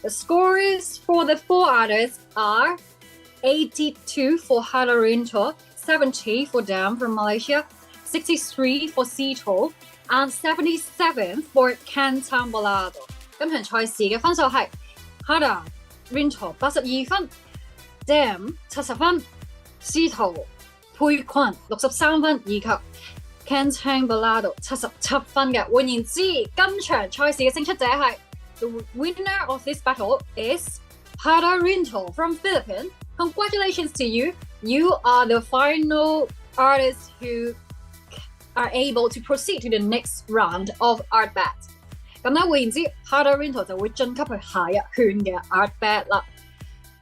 The scores for the 4 others are 82 for Hadarinto, 70 for Dan from Malaysia, 63 for Sito, and 77 for Cantambolado. 今場賽事嘅分數係 Hadarinto 82分 ，Dan 70分 ，Sito 佩群63分，以及 Cantambolado 77分嘅。換言之，今場賽事嘅勝出者係 The winner of this battle is Hadarinto from Philippines. Congratulations to you. You are the final artists who are able to proceed to the next round of ARTBAT. 咁咧，換言之 ，Hadarinto 就會晉級去下一圈嘅 ARTBAT 啦。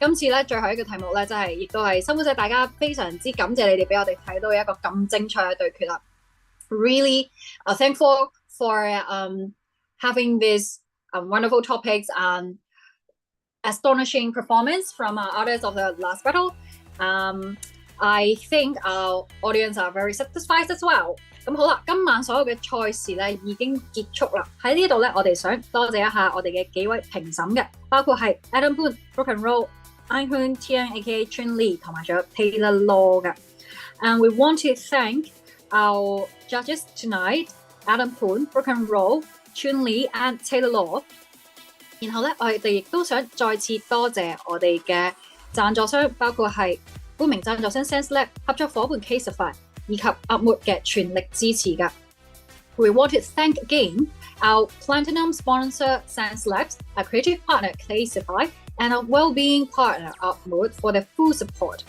今次咧最後一個題目咧，真係亦都係辛苦晒大家，非常之感謝你哋俾我哋睇到一個咁精彩嘅對決啦。Really thankful for having these wonderful topics and astonishing performance from others of the last battle. I think our audience are very satisfied as well. 咁好啦，今晚所有嘅賽事咧已經結束啦。喺呢度咧，我哋想多謝一下我哋嘅幾位評審嘅，包括係 Adam Poon、Broken Roll、Anh Tian（A.K.A. Chun Lee） 同埋仲有 Taylor Law 嘅。And we want to thank our judges tonight: Adam Poon、Broken Roll、Chun Lee and Taylor Law。然後咧，我哋亦都想再次多謝我哋嘅贊助商，包括係冠名贊助商 SenseLab、合作伙伴 Caseify 以及 ARTBAT 嘅全力支持㗎。We want to thank again our platinum sponsor SenseLab, our creative partner Caseify, and our well-being partner ARTBAT for the full support.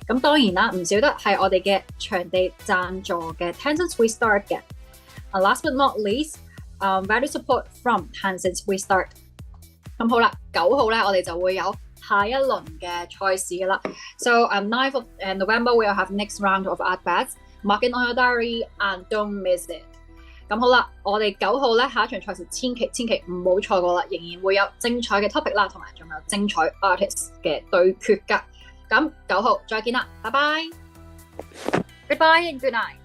咁當然啦，唔少得係我哋嘅場地贊助嘅 Tencent Restart 嘅。Last but not least, value support from Tencent Restart。咁好啦，9號咧，我哋就會有下一輪嘅賽事㗎啦。So 9th of November we'll have next round of ARTBAT. Mark it on your diary and don't miss it. 咁好啦，我哋9號咧下一場賽事千祈唔好錯過啦，仍然會有精彩嘅 topic 啦，同埋仲有精彩 artist 嘅對決㗎。咁9號再見啦，拜拜 ，Goodbye and good night。